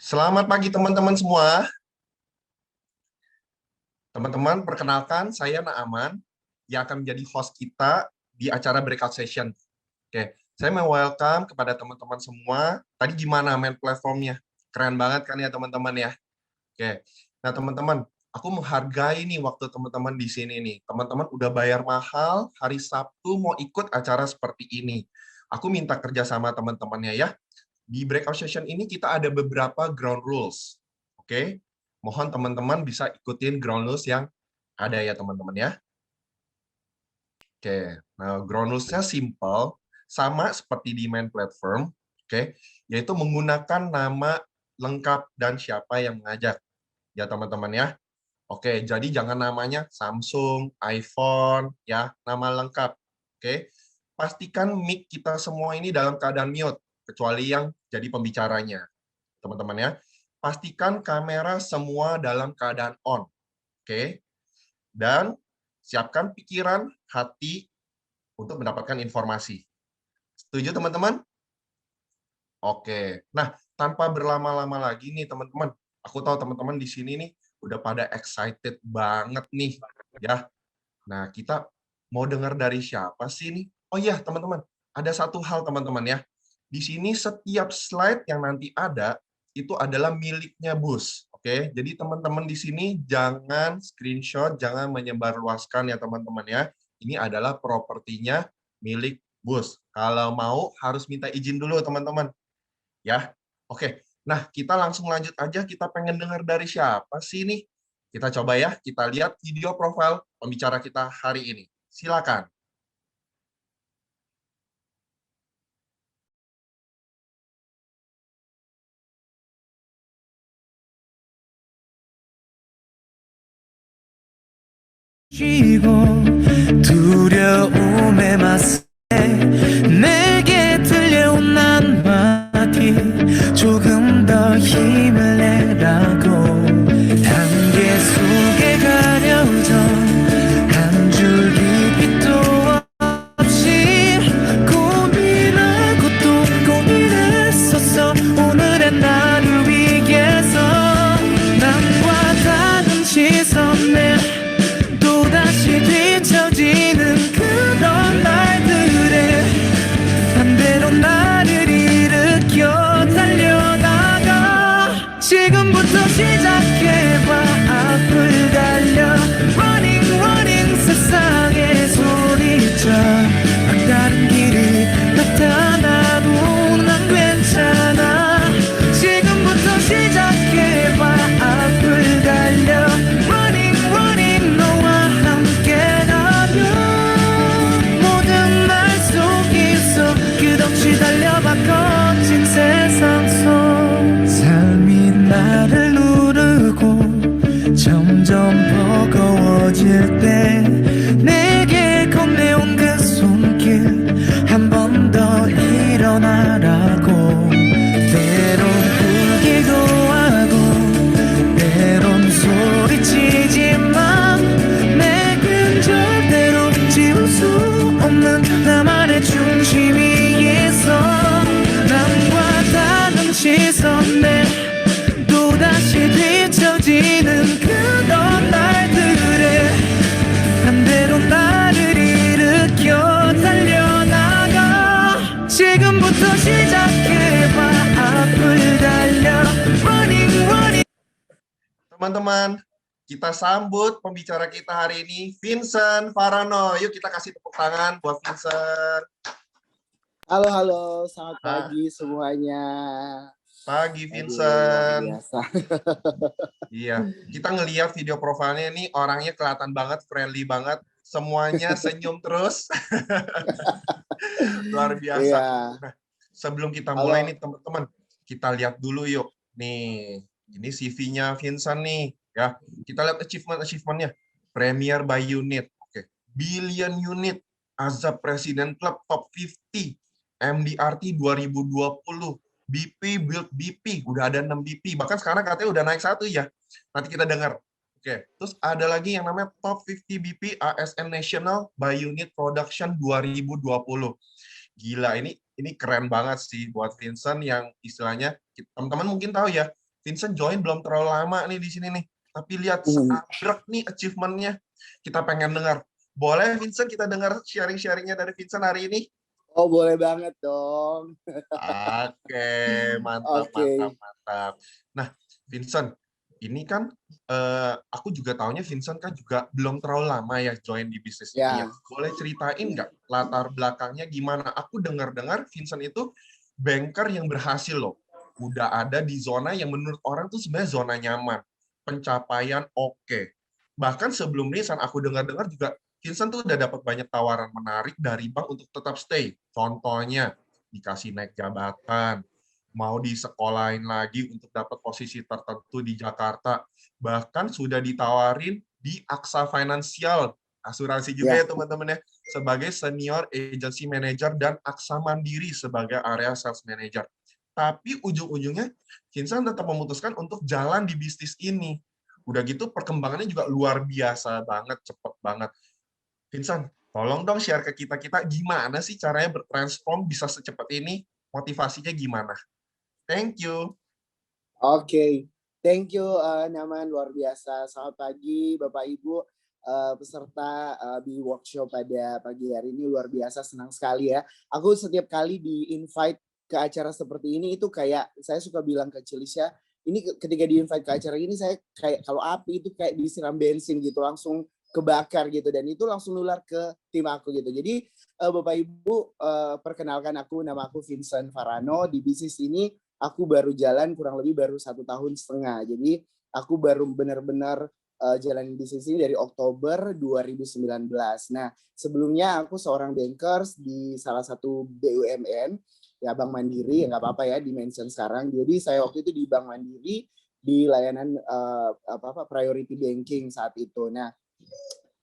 Selamat pagi teman-teman semua. Teman-teman, perkenalkan saya Naaman yang akan menjadi host kita di acara breakout session. Oke, saya mau welcome kepada teman-teman semua. Tadi gimana main platformnya? Keren banget kan ya teman-teman ya? Oke, nah teman-teman, aku menghargai nih waktu teman-teman di sini nih. Teman-teman udah bayar mahal, hari Sabtu mau ikut acara seperti ini. Aku minta kerja sama teman-temannya ya. Di breakout session ini kita ada beberapa ground rules. Oke, mohon teman-teman bisa ikutin ground rules yang ada ya teman-teman ya. Oke, nah ground rules-nya simple, sama seperti di main platform, oke, yaitu menggunakan nama lengkap dan siapa yang mengajak ya teman-teman ya. Oke, jadi jangan namanya Samsung, iPhone, ya, nama lengkap. Oke, pastikan mic kita semua ini dalam keadaan mute, kecuali yang jadi pembicaranya, teman-teman ya. Pastikan kamera semua dalam keadaan on. Oke, dan siapkan pikiran, hati untuk mendapatkan informasi. Setuju, teman-teman? Oke, nah, tanpa berlama-lama lagi nih, teman-teman. Aku tahu teman-teman di sini nih udah pada excited banget nih, ya. Nah, kita mau dengar dari siapa sih nih? Oh iya, teman-teman, ada satu hal teman-teman ya. Di sini setiap slide yang nanti ada itu adalah miliknya Bus. Oke, jadi teman-teman di sini jangan screenshot, jangan menyebarluaskan ya teman-teman ya. Ini adalah propertinya milik Bus. Kalau mau harus minta izin dulu teman-teman. Ya, oke. Nah, kita langsung lanjut aja. Kita pengen dengar dari siapa sih nih? Kita coba ya, kita lihat video profil pembicara kita hari ini. Silakan. 쉬고 두려움에 맞서 내게 들려온 한마디 조금 더 힘을 내라고 단계 속에 가려져 한 줄기 빛도 없이 고민하고 또 고민했었어 오늘의 나를 위해서 남과 다른 시선에 또다시 뒤처지는 그런 날들에 반대로 나를 일으켜 달려나가 지금부터 시작해봐 앞을 달려 Running running 세상에 소리쳐 막다른 길이 나타나도 난 괜찮아 지금부터 시작해봐 앞을 달려 Running running 너와 함께라면 모든 날 속에서 끝없이 달려봐 거친 세상 속 삶이 나를 누르고 점점 버거워질 때 내게 건네온 그 손길 한 번 더 일어나라고 때론 울기도 하고 때론 소리치지만 내겐 절대로 지울 수 없는 나만의 중심이 있어 남과 다른 시선에 또다시 뒤처지는 그런 날들에 반대로 나를 일으켜 달려나가 지금부터 시작해봐 앞을 달려 Running running Teman-teman, kita sambut pembicara kita hari ini, Vincent Farano. Yuk kita kasih tepuk tangan buat Vincent. Halo, selamat Ah, pagi semuanya. pagi, Aduh, luar Vincent. biasa. Iya, kita ngelihat video profilnya ini orangnya kelihatan banget, friendly banget. Semuanya senyum terus. Luar biasa. Iya. Nah, sebelum kita Halo. mulai nih teman-teman, kita lihat dulu yuk. Nih, ini CV-nya Vincent nih, ya. Kita lihat achievement-nya. Premier by unit, oke. Billion unit, Azab President Club Top 50, MDRT 2020, BP Build BP, udah ada 6 BP. Bahkan sekarang katanya udah naik 1 ya. Nanti kita dengar. Oke, terus ada lagi yang namanya Top 50 BP ASN National by Unit Production 2020. Gila, ini keren banget sih buat Vincent yang istilahnya teman-teman mungkin tahu ya, Vincent join belum terlalu lama nih di sini nih. Tapi lihat seabrek nih achievement-nya. Kita pengen dengar. Boleh Vincent kita dengar sharing-sharingnya dari Vincent hari ini? Oh, boleh banget dong. Oke, mantap, Oke. mantap, mantap. Nah, Vincent, ini kan aku juga taunya Vincent kan juga belum terlalu lama ya join di bisnis ini ya. Ya. Boleh ceritain nggak latar belakangnya gimana? Aku dengar-dengar Vincent itu banker yang berhasil loh. Udah ada di zona yang menurut orang tuh sebenarnya zona nyaman. Pencapaian oke. Bahkan sebelum ini saat aku dengar-dengar juga Vincent tuh udah dapat banyak tawaran menarik dari bank untuk tetap stay. Contohnya, dikasih naik jabatan, mau disekolahin lagi untuk dapat posisi tertentu di Jakarta. Bahkan sudah ditawarin di Aksa Finansial, asuransi juga Ya. ya teman-teman ya, sebagai senior agency manager dan Aksa Mandiri sebagai area sales manager. Tapi ujung-ujungnya Vincent tetap memutuskan untuk jalan di bisnis ini. Udah gitu perkembangannya juga luar biasa banget, cepet banget. Vincent, tolong dong share ke kita-kita gimana sih caranya bertransform bisa secepat ini? Motivasinya gimana? Thank you. Oke. Thank you, Naman, luar biasa. Selamat pagi, Bapak Ibu peserta di workshop pada pagi hari ini, luar biasa, senang sekali ya. Aku setiap kali di-invite ke acara seperti ini itu kayak saya suka bilang ke Cilisha, ini ketika di-invite ke acara ini saya kayak kalau api itu kayak disiram bensin gitu, langsung kebakar gitu, dan itu langsung nular ke tim aku gitu. Jadi Bapak Ibu, perkenalkan nama aku Vincent Farano. Di bisnis ini aku baru jalan kurang lebih baru 1,5 tahun. Jadi aku baru benar-benar jalanin bisnis ini dari Oktober 2019. Nah, sebelumnya aku seorang bankers di salah satu BUMN, ya Bank Mandiri, ya nggak apa-apa ya di-mention sekarang. Jadi saya waktu itu di Bank Mandiri di layanan priority banking saat itu. Nah,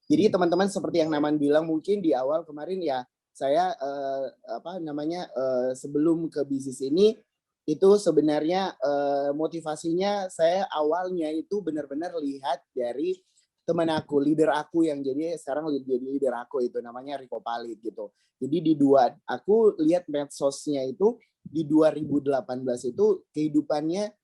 jadi teman-teman seperti yang Naman bilang mungkin di awal kemarin ya saya sebelum ke bisnis ini itu sebenarnya motivasinya saya awalnya itu benar-benar lihat dari teman aku, leader aku yang jadi sekarang jadi leader aku itu namanya Rico Palit gitu. Jadi aku lihat medsosnya itu di 2018 itu kehidupannya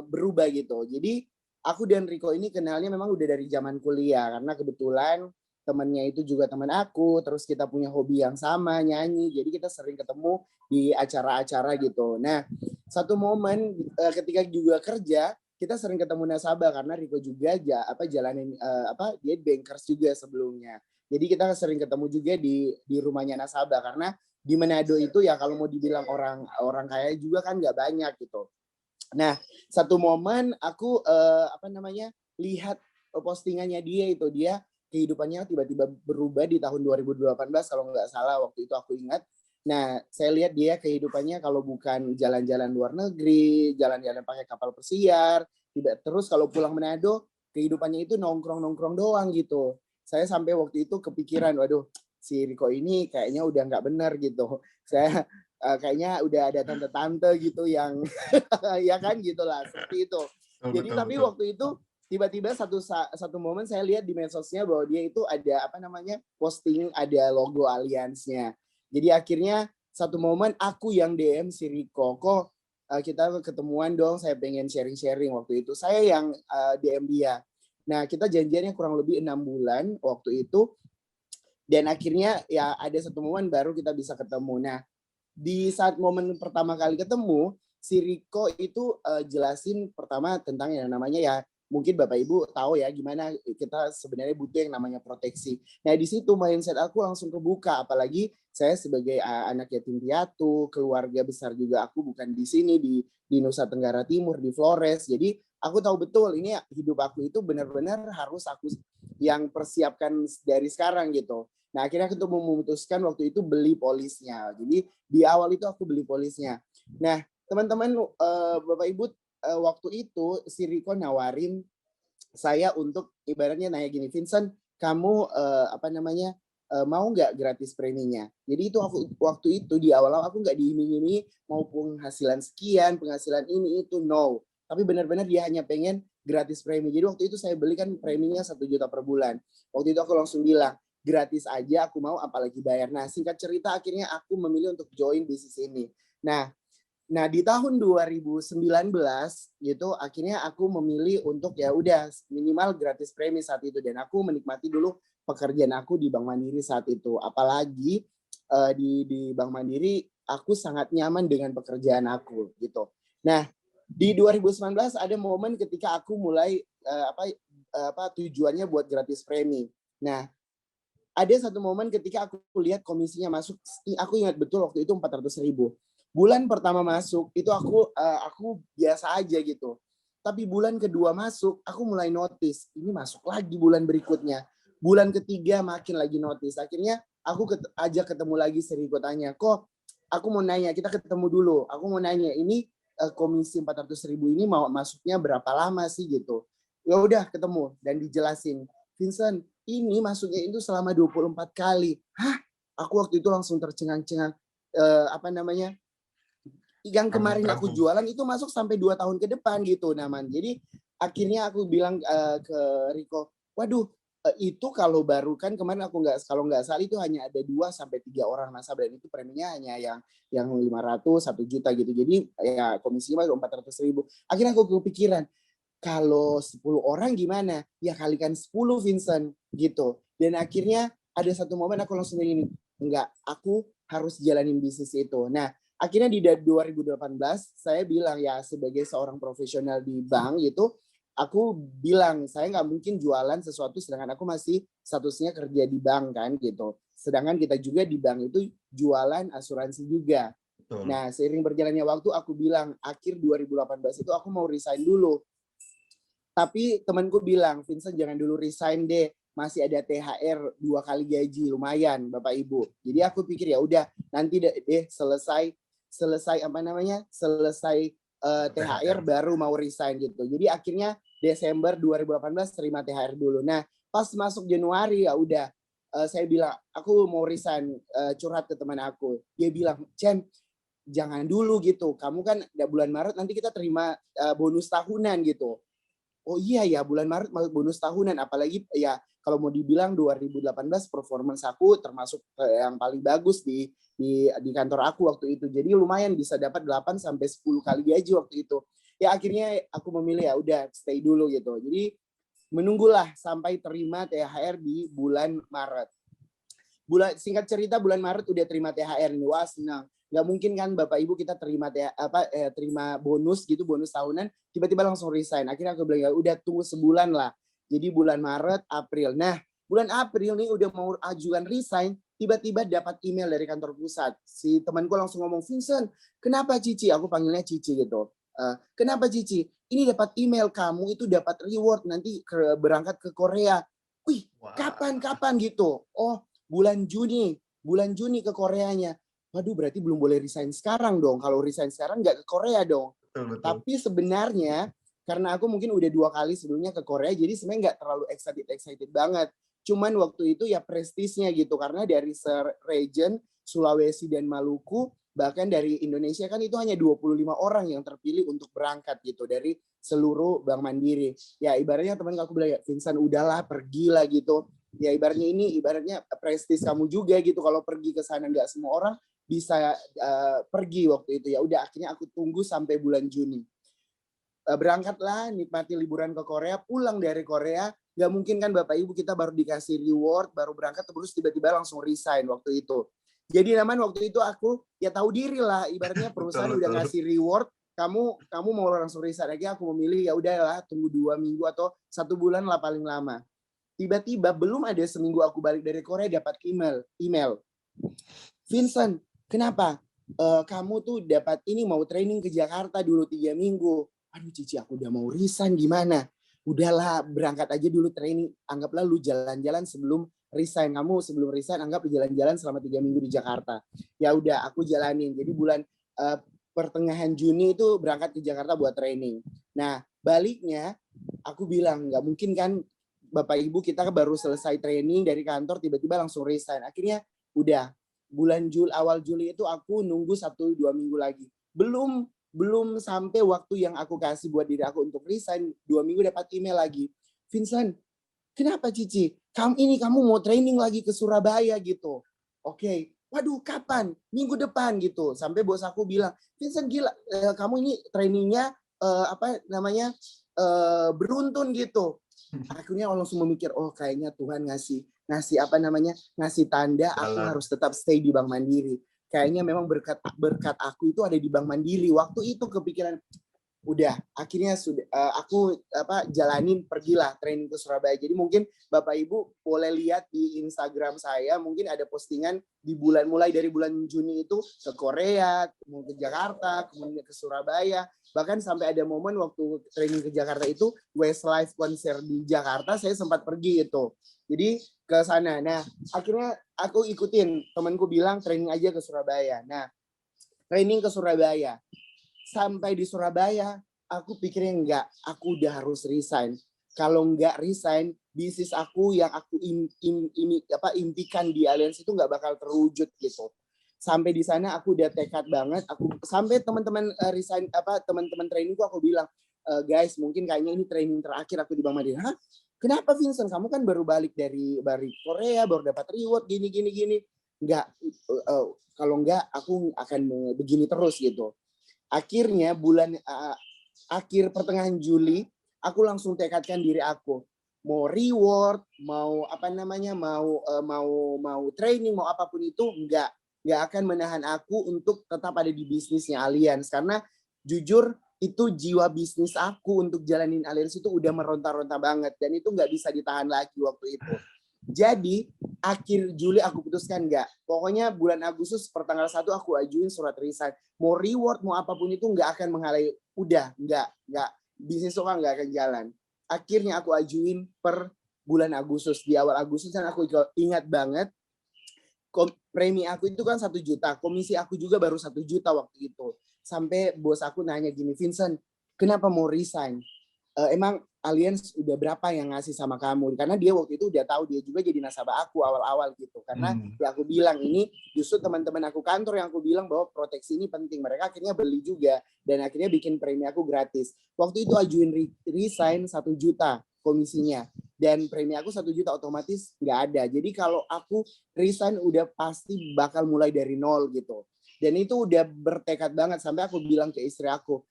berubah gitu. Jadi aku dan Rico ini kenalnya memang udah dari zaman kuliah karena kebetulan temannya itu juga teman aku, terus kita punya hobi yang sama, nyanyi, jadi kita sering ketemu di acara-acara gitu. Nah, satu momen ketika juga kerja, kita sering ketemu nasabah karena Rico juga jalanin dia bankers juga sebelumnya. Jadi kita sering ketemu juga di rumahnya nasabah karena di Manado itu ya kalau mau dibilang orang kaya juga kan nggak banyak gitu. Nah, satu momen aku lihat postingannya dia kehidupannya tiba-tiba berubah di tahun 2018 kalau nggak salah waktu itu aku ingat. Nah, saya lihat dia kehidupannya kalau bukan jalan-jalan luar negeri, jalan-jalan pakai kapal pesiar, terus kalau pulang Manado kehidupannya itu nongkrong-nongkrong doang gitu. Saya sampai waktu itu kepikiran, waduh, si Rico ini kayaknya udah nggak benar gitu. Saya kayaknya udah ada tante-tante gitu yang ya kan gitulah seperti itu. Jadi Betul, tapi betul. waktu itu tiba-tiba satu momen saya lihat di medsosnya bahwa dia itu ada posting ada logo Allianz-nya. Jadi akhirnya satu momen aku yang DM si Rico, kok kita ketemuan dong, saya pengen sharing-sharing waktu itu. Saya yang DM dia. Nah, kita janjiannya kurang lebih 6 bulan waktu itu. Dan akhirnya ya ada satu momen baru kita bisa ketemu. Nah, di saat momen pertama kali ketemu, si Rico itu jelasin pertama tentang yang namanya ya mungkin Bapak Ibu tahu ya gimana kita sebenarnya butuh yang namanya proteksi. Nah, di situ mindset aku langsung kebuka, apalagi saya sebagai anak yatim piatu, keluarga besar juga aku bukan di sini di Nusa Tenggara Timur, di Flores. Jadi aku tahu betul ini hidup aku itu benar-benar harus aku yang persiapkan dari sekarang gitu. Nah, akhirnya aku memutuskan waktu itu beli polisnya. Jadi di awal itu aku beli polisnya. Nah, teman-teman, Bapak Ibu, waktu itu si Rico nawarin saya untuk ibaratnya nanya gini, Vincent, kamu mau nggak gratis preminya? Jadi itu aku waktu itu di awal aku nggak diiming-imingi mau penghasilan sekian, penghasilan ini itu no. Tapi benar-benar dia hanya pengen gratis premi. Jadi waktu itu saya belikan preminya 1 juta per bulan. Waktu itu aku langsung bilang, gratis aja aku mau apalagi bayar. Nah, singkat cerita akhirnya aku memilih untuk join bisnis ini. Nah, Nah, di tahun 2019 gitu akhirnya aku memilih untuk ya udah minimal gratis premi saat itu, dan aku menikmati dulu pekerjaan aku di Bank Mandiri saat itu. Apalagi di Bank Mandiri aku sangat nyaman dengan pekerjaan aku gitu. Nah, di 2019 ada momen ketika aku mulai tujuannya buat gratis premi. Nah, ada satu momen ketika aku lihat komisinya masuk, aku ingat betul waktu itu 400.000. Bulan pertama masuk itu aku biasa aja gitu. Tapi bulan kedua masuk, aku mulai notice, ini masuk lagi bulan berikutnya. Bulan ketiga makin lagi notice. Akhirnya aku ajak ketemu lagi si Riko, tanya, kok aku mau nanya, kita ketemu dulu. Aku mau nanya, ini komisi 400.000 ini mau masuknya berapa lama sih gitu. Ya udah ketemu dan dijelasin, Vincent, ini masuknya itu selama 24 kali. Hah? Aku waktu itu langsung tercengang-cengang. Yang kemarin aku jualan itu masuk sampai 2 tahun ke depan gitu, Naman. Jadi akhirnya aku bilang ke Riko, waduh, itu kalau baru kan kemarin kalau nggak salah itu hanya ada 2 sampai 3 orang nasabah, dan itu preminya hanya yang 500, 1 juta gitu. Jadi ya komisinya 400.000. Akhirnya aku kepikiran, kalau 10 orang gimana? Ya kalikan 10, Vincent, gitu. Dan akhirnya ada satu momen aku langsung ini, enggak, aku harus jalanin bisnis itu. Nah, akhirnya di 2018 saya bilang ya sebagai seorang profesional di bank gitu, aku bilang saya nggak mungkin jualan sesuatu sedangkan aku masih statusnya kerja di bank kan gitu. Sedangkan kita juga di bank itu jualan asuransi juga. Betul. Nah, seiring berjalannya waktu aku bilang akhir 2018 itu aku mau resign dulu. Tapi temanku bilang, Vincent jangan dulu resign deh, masih ada THR 2 kali gaji, lumayan Bapak Ibu. Jadi aku pikir ya udah nanti deh selesai THR baru mau resign gitu. Jadi akhirnya Desember 2018 terima THR dulu. Nah, pas masuk Januari ya udah saya bilang aku mau resign, curhat ke teman aku. Dia bilang, "Cem, jangan dulu gitu. Kamu kan bulan Maret nanti kita terima bonus tahunan gitu." Oh iya ya, bulan Maret bonus tahunan, apalagi ya kalau mau dibilang 2018 performance aku termasuk yang paling bagus di kantor aku waktu itu. Jadi lumayan bisa dapat 8 sampai 10 kali gaji waktu itu. Ya akhirnya aku memilih ya udah stay dulu gitu. Jadi menunggulah sampai terima THR di bulan Maret. Singkat cerita bulan Maret udah terima THR nih, wah senang. Nggak mungkin kan Bapak Ibu kita terima bonus gitu, bonus tahunan, tiba-tiba langsung resign. Akhirnya aku bilang ya udah tunggu sebulan lah. Jadi bulan Maret, April. Nah, bulan April nih udah mau ajukan resign, tiba-tiba dapat email dari kantor pusat. Si temanku langsung ngomong, Vincent, kenapa Cici? Aku panggilnya Cici gitu. Kenapa Cici? Ini dapat email kamu itu dapat reward nanti berangkat ke Korea. Wih, kapan gitu? Oh, bulan Juni ke Koreanya. Waduh, berarti belum boleh resign sekarang dong. Kalau resign sekarang nggak ke Korea dong. Betul. Tapi sebenarnya karena aku mungkin udah 2 kali sebelumnya ke Korea, jadi sebenarnya nggak terlalu excited banget. Cuman waktu itu ya prestisnya gitu, karena dari region Sulawesi dan Maluku, bahkan dari Indonesia kan itu hanya 25 orang yang terpilih untuk berangkat gitu dari seluruh Bank Mandiri. Ya ibaratnya teman aku bilang, ya Vincent udahlah pergilah gitu. Ya ibaratnya prestis kamu juga gitu, kalau pergi ke sana nggak semua orang bisa pergi waktu itu. Ya udah akhirnya aku tunggu sampai bulan Juni. Berangkatlah, nikmati liburan ke Korea, pulang dari Korea, nggak mungkin kan Bapak Ibu kita baru dikasih reward, baru berangkat terus tiba-tiba langsung resign waktu itu. Jadi waktu itu aku ya tahu diri lah, ibaratnya perusahaan udah ngasih reward, kamu mau langsung resign. Akhirnya aku memilih ya udahlah tunggu 2 minggu atau 1 bulan lah paling lama. Tiba-tiba belum ada seminggu aku balik dari Korea dapat email. Vincent, kenapa? Kamu tuh dapat ini mau training ke Jakarta dulu 3 minggu. Aduh Cici, aku udah mau resign gimana? Udahlah berangkat aja dulu training. Anggaplah lu jalan-jalan sebelum resign. Kamu sebelum resign anggap jalan-jalan selama 3 minggu di Jakarta. Ya udah aku jalanin. Jadi bulan pertengahan Juni itu berangkat ke Jakarta buat training. Nah baliknya aku bilang nggak mungkin kan Bapak Ibu kita baru selesai training dari kantor tiba-tiba langsung resign. Akhirnya udah bulan awal Juli itu aku nunggu 1-2 minggu lagi. Belum sampai waktu yang aku kasih buat diri aku untuk resign, 2 minggu dapat email lagi. Vincent, kenapa Cici? Kamu mau training lagi ke Surabaya gitu. Oke, waduh kapan? Minggu depan gitu. Sampai bos aku bilang, Vincent gila, kamu ini trainingnya beruntun gitu. Akhirnya langsung memikir, oh kayaknya Tuhan ngasih tanda aku Jalan. harus tetap stay di Bank Mandiri. Kayaknya memang berkat aku itu ada di Bank Mandiri. Waktu itu kepikiran, udah akhirnya aku jalanin, pergilah training ke Surabaya. Jadi mungkin Bapak Ibu boleh lihat di Instagram saya, mungkin ada postingan di mulai dari bulan Juni itu ke Korea, kemudian ke Jakarta, kemudian ke Surabaya. Bahkan sampai ada momen waktu training ke Jakarta itu Westlife konser di Jakarta, saya sempat pergi itu. Jadi ke sana. Nah, akhirnya aku ikutin, temanku bilang training aja ke Surabaya. Nah, training ke Surabaya. Sampai di Surabaya, aku pikirnya enggak, aku udah harus resign. Kalau enggak resign, bisnis aku yang aku impikan di Allianz itu enggak bakal terwujud gitu. Sampai di sana aku udah tekad banget. Aku sampai teman-teman resign teman-teman trainingku aku bilang, guys, mungkin kayaknya ini training terakhir aku di Bank Mandiri. Hah? Kenapa Vincent? Kamu kan baru balik dari Korea, baru dapat reward gini. Enggak, kalau enggak aku akan begini terus gitu. Akhirnya akhir pertengahan Juli aku langsung tekadkan diri aku mau reward, mau mau training, mau apapun itu enggak akan menahan aku untuk tetap ada di bisnisnya Allianz, karena jujur itu jiwa bisnis aku untuk jalanin Allianz itu udah meronta-ronta banget dan itu nggak bisa ditahan lagi waktu itu. Jadi akhir Juli aku putuskan enggak. Pokoknya bulan Agustus pertanggal 1 aku ajuin surat resign. Mau reward, mau apapun itu enggak akan menghalangi. Udah, enggak. Bisnis orang enggak akan jalan. Akhirnya aku ajuin per bulan Agustus. Di awal Agustus kan aku ingat banget. Premi aku itu kan 1 juta. Komisi aku juga baru 1 juta waktu itu. Sampai bos aku nanya gini, Vincent, kenapa mau resign? Emang Allianz udah berapa yang ngasih sama kamu? Karena dia waktu itu udah tahu, dia juga jadi nasabah aku awal-awal gitu. Karena ya aku bilang ini justru teman-teman aku kantor yang aku bilang bahwa proteksi ini penting. Mereka akhirnya beli juga dan akhirnya bikin premi aku gratis. Waktu itu ajuin resign 1 juta komisinya dan premi aku 1 juta otomatis nggak ada. Jadi kalau aku resign udah pasti bakal mulai dari nol gitu. Dan itu udah bertekad banget sampai aku bilang ke istri aku,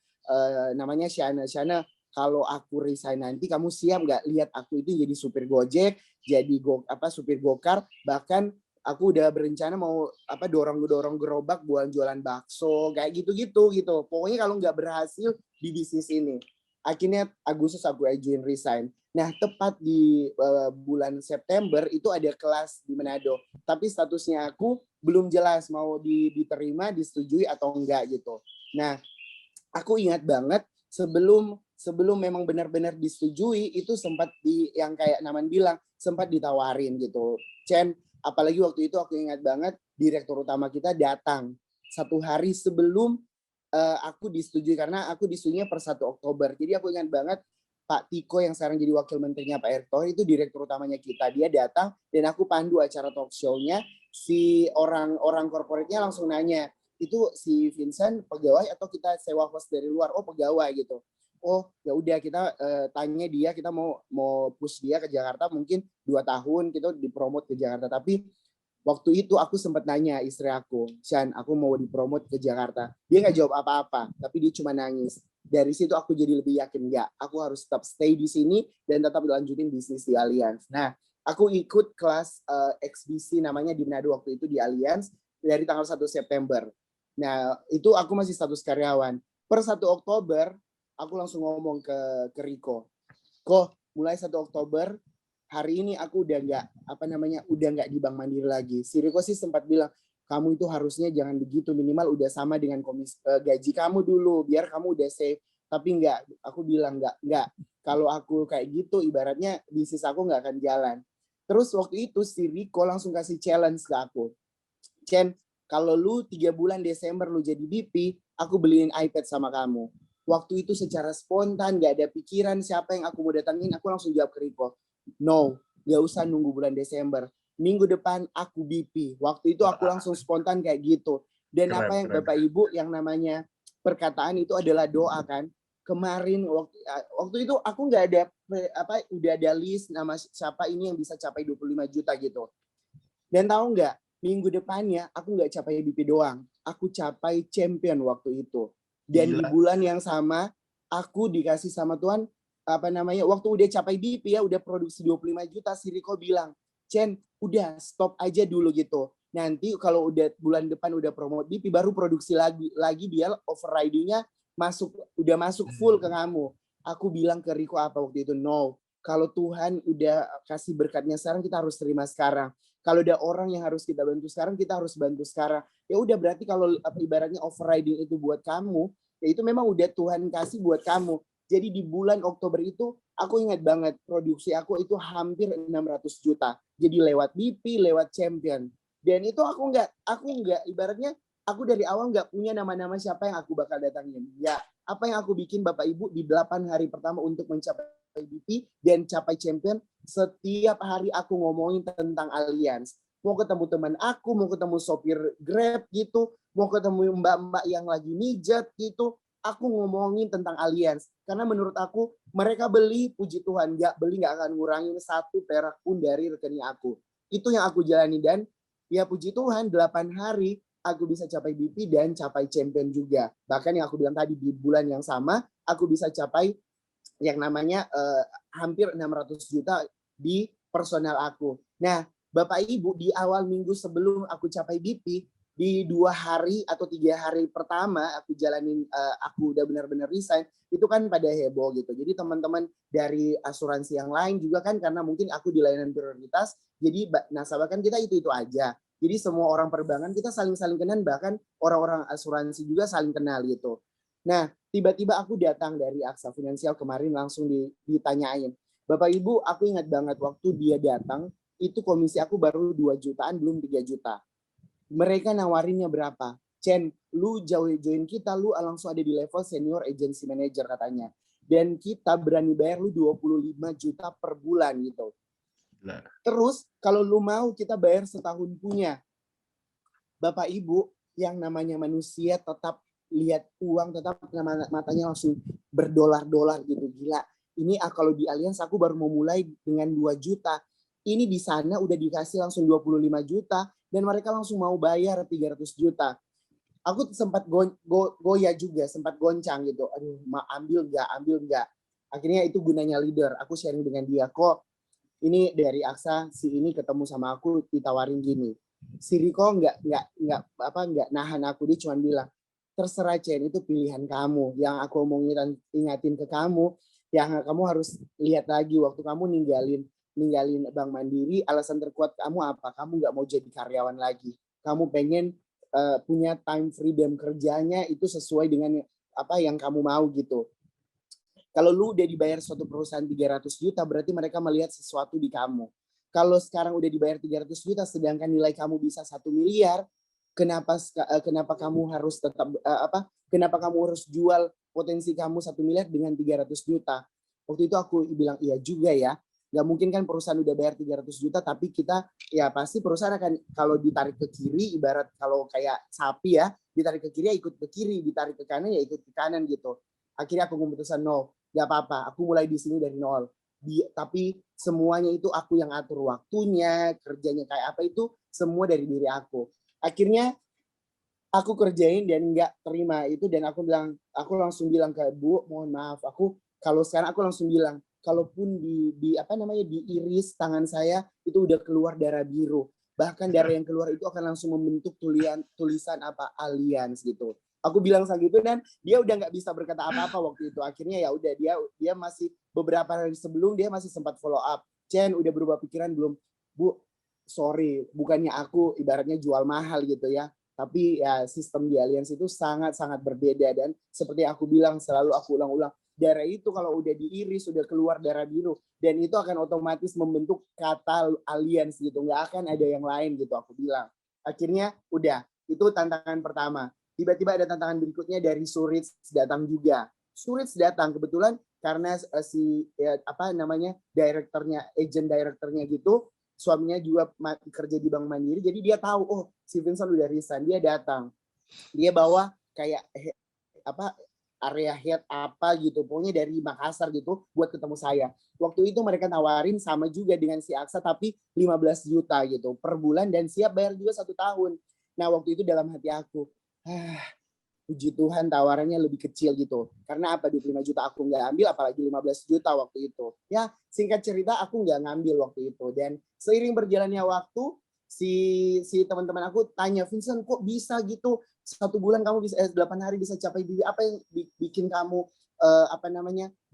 namanya Shana, kalau aku resign nanti kamu siap nggak lihat aku itu jadi supir Gojek, jadi supir Gokar, bahkan aku udah berencana mau dorong gerobak buat jualan bakso kayak gitu. Pokoknya kalau nggak berhasil di bisnis ini. Akhirnya Agustus aku ajuin resign. Nah, tepat di bulan September itu ada kelas di Manado. Tapi statusnya aku belum jelas mau diterima, disetujui atau enggak gitu. Nah, aku ingat banget sebelum memang benar-benar disetujui itu sempat yang kayak Naman bilang sempat ditawarin gitu. Chen, apalagi waktu itu aku ingat banget direktur utama kita datang 1 hari sebelum aku disetujui, karena aku disetujuinya per 1 Oktober. Jadi aku ingat banget Pak Tiko yang sekarang jadi wakil menterinya Pak Erick Thohir itu direktur utamanya kita. Dia datang dan aku pandu acara talk show-nya. Si orang corporate-nya langsung nanya, itu si Vincent pegawai atau kita sewa host dari luar? Oh, pegawai gitu. Oh, ya udah kita tanya dia, kita mau push dia ke Jakarta mungkin 2 tahun kita dipromot ke Jakarta. Tapi waktu itu aku sempat nanya istri aku, Shan, aku mau dipromot ke Jakarta. Dia nggak jawab apa-apa, tapi dia cuma nangis. Dari situ aku jadi lebih yakin, ya, aku harus tetap stay di sini dan tetap lanjutin bisnis di Allianz. Nah, aku ikut kelas XBC namanya di Manado waktu itu di Allianz dari tanggal 1 September. Nah, itu aku masih status karyawan. Per 1 Oktober, aku langsung ngomong ke Riko. Mulai 1 Oktober, hari ini aku udah nggak di Bank Mandiri lagi. Si Riko sih sempat bilang, kamu itu harusnya jangan begitu, minimal udah sama dengan gaji kamu dulu, biar kamu udah safe. Tapi enggak, aku bilang enggak. Kalau aku kayak gitu, ibaratnya bisnis aku nggak akan jalan. Terus waktu itu si Riko langsung kasih challenge ke aku. Chen, kalau lu 3 bulan Desember lu jadi BP, aku beliin iPad sama kamu. Waktu itu secara spontan, nggak ada pikiran siapa yang aku mau datangin, aku langsung jawab ke Riko, no, nggak usah nunggu bulan Desember. Minggu depan aku BP. Waktu itu aku langsung spontan kayak gitu. Dan apa yang Bapak Ibu yang namanya perkataan itu adalah doa kan. Kemarin waktu itu aku nggak ada udah ada list nama siapa ini yang bisa capai 25 juta gitu. Dan tahu nggak, minggu depannya aku nggak capai BP doang, aku capai champion waktu itu. Dan di Gila. bulan yang sama aku dikasih sama Tuhan waktu udah capai BP ya, udah produksi 25 juta, si Riko bilang, Chen, udah stop aja dulu gitu. Nanti kalau udah bulan depan udah promote BP baru produksi lagi dia overriding-nya udah masuk full ke kamu. Aku bilang ke Riko apa waktu itu, no. Kalau Tuhan udah kasih berkatnya sekarang, kita harus terima sekarang. Kalau ada orang yang harus kita bantu sekarang, kita harus bantu sekarang. Ya udah, berarti kalau ibaratnya overriding itu buat kamu, ya itu memang udah Tuhan kasih buat kamu. Jadi di bulan Oktober itu aku ingat banget produksi aku itu hampir 600 juta. Jadi lewat BP, lewat champion. Dan itu aku nggak ibaratnya aku dari awal nggak punya nama-nama siapa yang aku bakal datangin. Ya, apa yang aku bikin Bapak Ibu di 8 hari pertama untuk mencapai BP dan capai champion, setiap hari aku ngomongin tentang Allianz. Mau ketemu teman aku, mau ketemu sopir Grab gitu, mau ketemu mbak-mbak yang lagi mijat gitu, aku ngomongin tentang Allianz. Karena menurut aku, mereka beli, puji Tuhan, nggak akan ngurangin 1 perak pun dari rekening aku. Itu yang aku jalani, dan ya puji Tuhan 8 hari aku bisa capai BP dan capai champion juga. Bahkan yang aku bilang tadi, di bulan yang sama aku bisa capai yang namanya hampir 600 juta di personal aku. Nah, Bapak Ibu, di awal minggu sebelum aku capai BP, di 2 hari atau 3 hari pertama aku jalanin, aku udah benar-benar resign, itu kan pada heboh gitu. Jadi teman-teman dari asuransi yang lain juga kan, karena mungkin aku di layanan prioritas, jadi nasabah kan kita itu aja. Jadi semua orang perbankan kita saling kenal, bahkan orang-orang asuransi juga saling kenal gitu. Nah, tiba-tiba aku datang dari Aksa Finansial kemarin, langsung ditanyain. Bapak Ibu, aku ingat banget waktu dia datang, itu komisi aku baru 2 jutaan, belum 3 juta. Mereka nawarinnya berapa? Chen, lu join kita, lu langsung ada di level senior agency manager katanya. Dan kita berani bayar lu 25 juta per bulan gitu. Gila. Terus kalau lu mau kita bayar setahun punya. Bapak Ibu, yang namanya manusia tetap lihat uang, tetap matanya langsung berdolar-dolar gitu. Gila, ini kalau di Allianz aku baru mau mulai dengan 2 juta. Ini di sana udah dikasih langsung 25 juta dan mereka langsung mau bayar 300 juta. Aku sempat goyah juga, sempat goncang gitu. Aduh, ambil nggak. Akhirnya itu gunanya leader. Aku sharing dengan dia, kok ini dari Aksa, si ini ketemu sama aku ditawarin gini. Si Riko nggak nahan aku, dia cuma bilang, terserah Chen, itu pilihan kamu. Yang aku omongin ingatin ke kamu, yang kamu harus lihat lagi waktu kamu ninggalin Bank Mandiri, alasan terkuat kamu apa? Kamu nggak mau jadi karyawan lagi. Kamu pengen punya time freedom kerjanya itu sesuai dengan apa yang kamu mau gitu. Kalau lu udah dibayar suatu perusahaan 300 juta, berarti mereka melihat sesuatu di kamu. Kalau sekarang udah dibayar 300 juta, sedangkan nilai kamu bisa 1 miliar, kenapa kamu harus kenapa kamu harus jual potensi kamu 1 miliar dengan 300 juta? Waktu itu aku bilang, iya juga ya. Gak mungkin kan perusahaan udah bayar 300 juta, tapi kita, ya pasti perusahaan akan, kalau ditarik ke kiri, ibarat kalau kayak sapi ya, ditarik ke kiri ya ikut ke kiri, ditarik ke kanan ya ikut ke kanan gitu. Akhirnya aku memutuskan, no, gak apa-apa, aku mulai di sini dari nol. Tapi semuanya itu aku yang atur waktunya, kerjanya kayak apa, itu semua dari diri aku. Akhirnya aku kerjain dan nggak terima itu, dan aku langsung bilang ke Bu, mohon maaf, kalau sekarang aku langsung bilang, kalaupun diiris tangan saya itu udah keluar darah biru, bahkan darah yang keluar itu akan langsung membentuk tulisan Allianz gitu. Aku bilang segitu, dan dia udah nggak bisa berkata apa-apa waktu itu. Akhirnya ya udah, dia masih beberapa hari sebelum dia masih sempat follow up, Chen udah berubah pikiran belum? Bu, sorry, bukannya aku ibaratnya jual mahal gitu ya, tapi ya sistem di Allianz itu sangat-sangat berbeda. Dan seperti aku bilang, selalu aku ulang-ulang, darah itu kalau udah diiris udah keluar darah biru, dan itu akan otomatis membentuk kata Allianz gitu, nggak akan ada yang lain gitu, aku bilang. Akhirnya udah, itu tantangan pertama. Tiba-tiba ada tantangan berikutnya dari Suritz datang juga. Suritz datang kebetulan karena agent direkturnya gitu, suaminya juga kerja di Bank Mandiri, jadi dia tahu, oh si Vincent udah resign, dia datang. Dia bawa kayak area head apa gitu, pokoknya dari Makassar gitu buat ketemu saya. Waktu itu mereka nawarin sama juga dengan si Aksa tapi 15 juta gitu per bulan dan siap bayar juga 1 tahun. Nah waktu itu dalam hati aku, puji Tuhan tawarannya lebih kecil gitu. Karena apa, 25 juta aku nggak ambil, apalagi 15 juta waktu itu. Ya singkat cerita aku nggak ngambil waktu itu. Dan seiring berjalannya waktu, si teman-teman aku tanya, Vincent kok bisa gitu 1 bulan kamu bisa 8 hari bisa capai diri, apa yang bikin kamu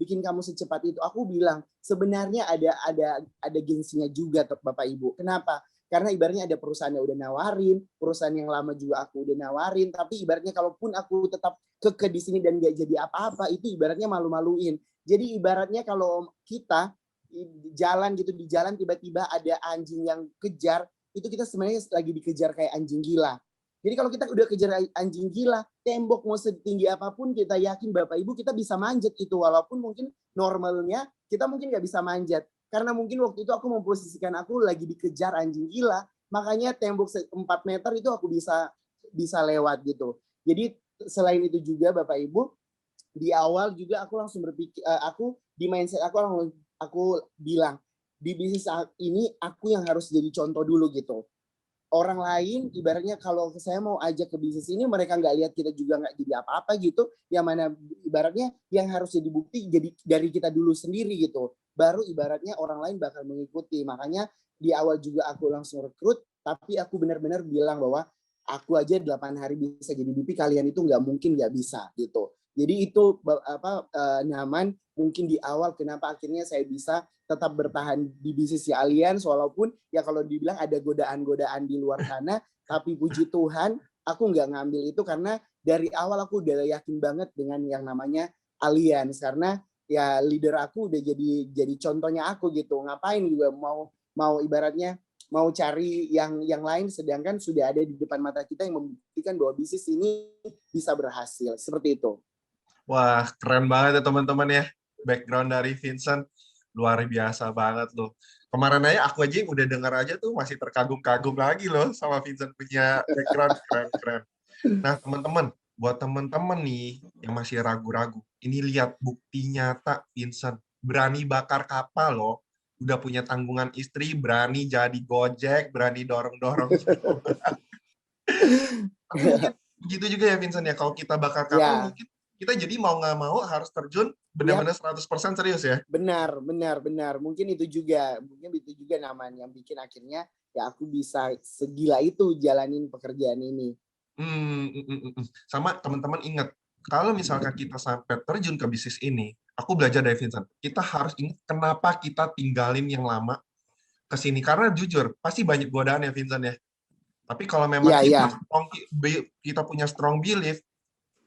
bikin kamu secepat itu? Aku bilang sebenarnya ada gengsinya juga Bapak Ibu. Kenapa? Karena ibaratnya ada perusahaan yang udah nawarin, perusahaan yang lama juga aku udah nawarin, tapi ibaratnya kalaupun aku tetap keke di sini dan gak jadi apa-apa, itu ibaratnya malu-maluin. Jadi ibaratnya kalau kita jalan gitu, di jalan tiba-tiba ada anjing yang kejar, itu kita sebenarnya lagi dikejar kayak anjing gila. Jadi kalau kita udah kejar anjing gila, tembok mau setinggi apapun, kita yakin Bapak Ibu kita bisa manjat itu, walaupun mungkin normalnya kita mungkin nggak bisa manjat. Karena mungkin waktu itu aku memposisikan aku lagi dikejar anjing gila, makanya tembok 4 meter itu aku bisa lewat gitu. Jadi selain itu juga Bapak Ibu, di awal juga aku langsung berpikir, aku di mindset aku bilang, di bisnis ini aku yang harus jadi contoh dulu gitu. Orang lain ibaratnya kalau saya mau ajak ke bisnis ini, mereka nggak lihat kita juga nggak jadi apa-apa gitu, yang mana ibaratnya yang harus jadi bukti jadi dari kita dulu sendiri gitu, baru ibaratnya orang lain bakal mengikuti. Makanya di awal juga aku langsung rekrut, tapi aku benar-benar bilang bahwa aku aja 8 hari bisa jadi BP, kalian itu nggak mungkin nggak bisa gitu. Jadi itu Naman mungkin di awal kenapa akhirnya saya bisa tetap bertahan di bisnis Allianz, walaupun ya kalau dibilang ada godaan-godaan di luar sana, tapi puji Tuhan aku nggak ngambil itu karena dari awal aku udah yakin banget dengan yang namanya Allianz, karena ya leader aku udah jadi contohnya aku gitu. Ngapain juga mau ibaratnya mau cari yang lain, sedangkan sudah ada di depan mata kita yang membuktikan bahwa bisnis ini bisa berhasil seperti itu. Wah, keren banget ya teman-teman ya. Background dari Vincent luar biasa banget loh. Kemarin aja aku aja udah dengar aja tuh masih terkagum-kagum lagi loh sama Vincent punya background keren-keren. Nah, teman-teman, buat teman-teman nih yang masih ragu-ragu, ini lihat bukti nyata Vincent berani bakar kapal loh. Udah punya tanggungan istri, berani jadi Gojek, berani dorong-dorong. Tapi mungkin begitu juga ya Vincent ya, kalau kita bakar kapal Ya, mungkin kita jadi mau nggak mau harus terjun benar-benar 100% serius ya. benar. Mungkin itu juga namanya yang bikin akhirnya ya aku bisa segila itu jalanin pekerjaan ini. Sama teman-teman ingat, kalau misalkan kita sampai terjun ke bisnis ini, aku belajar dari Vincent, kita harus ingat kenapa kita tinggalin yang lama ke sini. Karena jujur, pasti banyak godaan ya Vincent ya. Tapi kalau memang Ya. kita punya strong belief,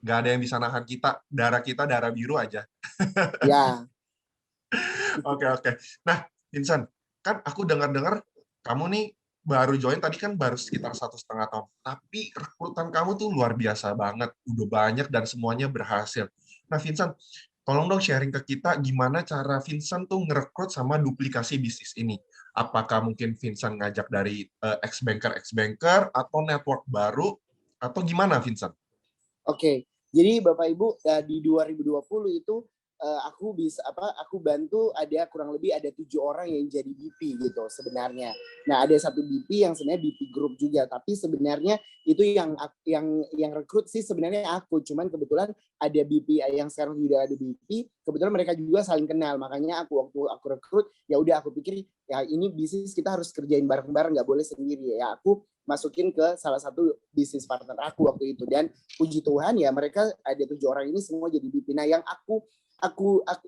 nggak ada yang bisa nahan kita darah biru aja. Ya. Oke. Nah, Vincent, kan aku dengar-dengar kamu nih baru join tadi kan baru sekitar 1,5 tahun. Tapi rekrutan kamu tuh luar biasa banget, udah banyak dan semuanya berhasil. Nah, Vincent, tolong dong sharing ke kita gimana cara Vincent tuh ngerekrut sama duplikasi bisnis ini. Apakah mungkin Vincent ngajak dari ex-banker atau network baru, atau gimana Vincent? Oke. Jadi Bapak Ibu di 2020 itu aku bantu kurang lebih ada 7 orang yang jadi BP gitu sebenarnya. Nah, ada satu BP yang sebenarnya BP Group juga, tapi sebenarnya itu yang rekrut sih sebenarnya aku. Cuman kebetulan ada BP yang sekarang sudah ada BP, kebetulan mereka juga saling kenal. Makanya waktu aku rekrut, ya udah aku pikir ya ini bisnis kita harus kerjain bareng-bareng, nggak boleh sendiri. Ya aku masukin ke salah satu bisnis partner aku waktu itu, dan puji Tuhan ya mereka ada 7 orang ini semua jadi BP. Nah, yang aku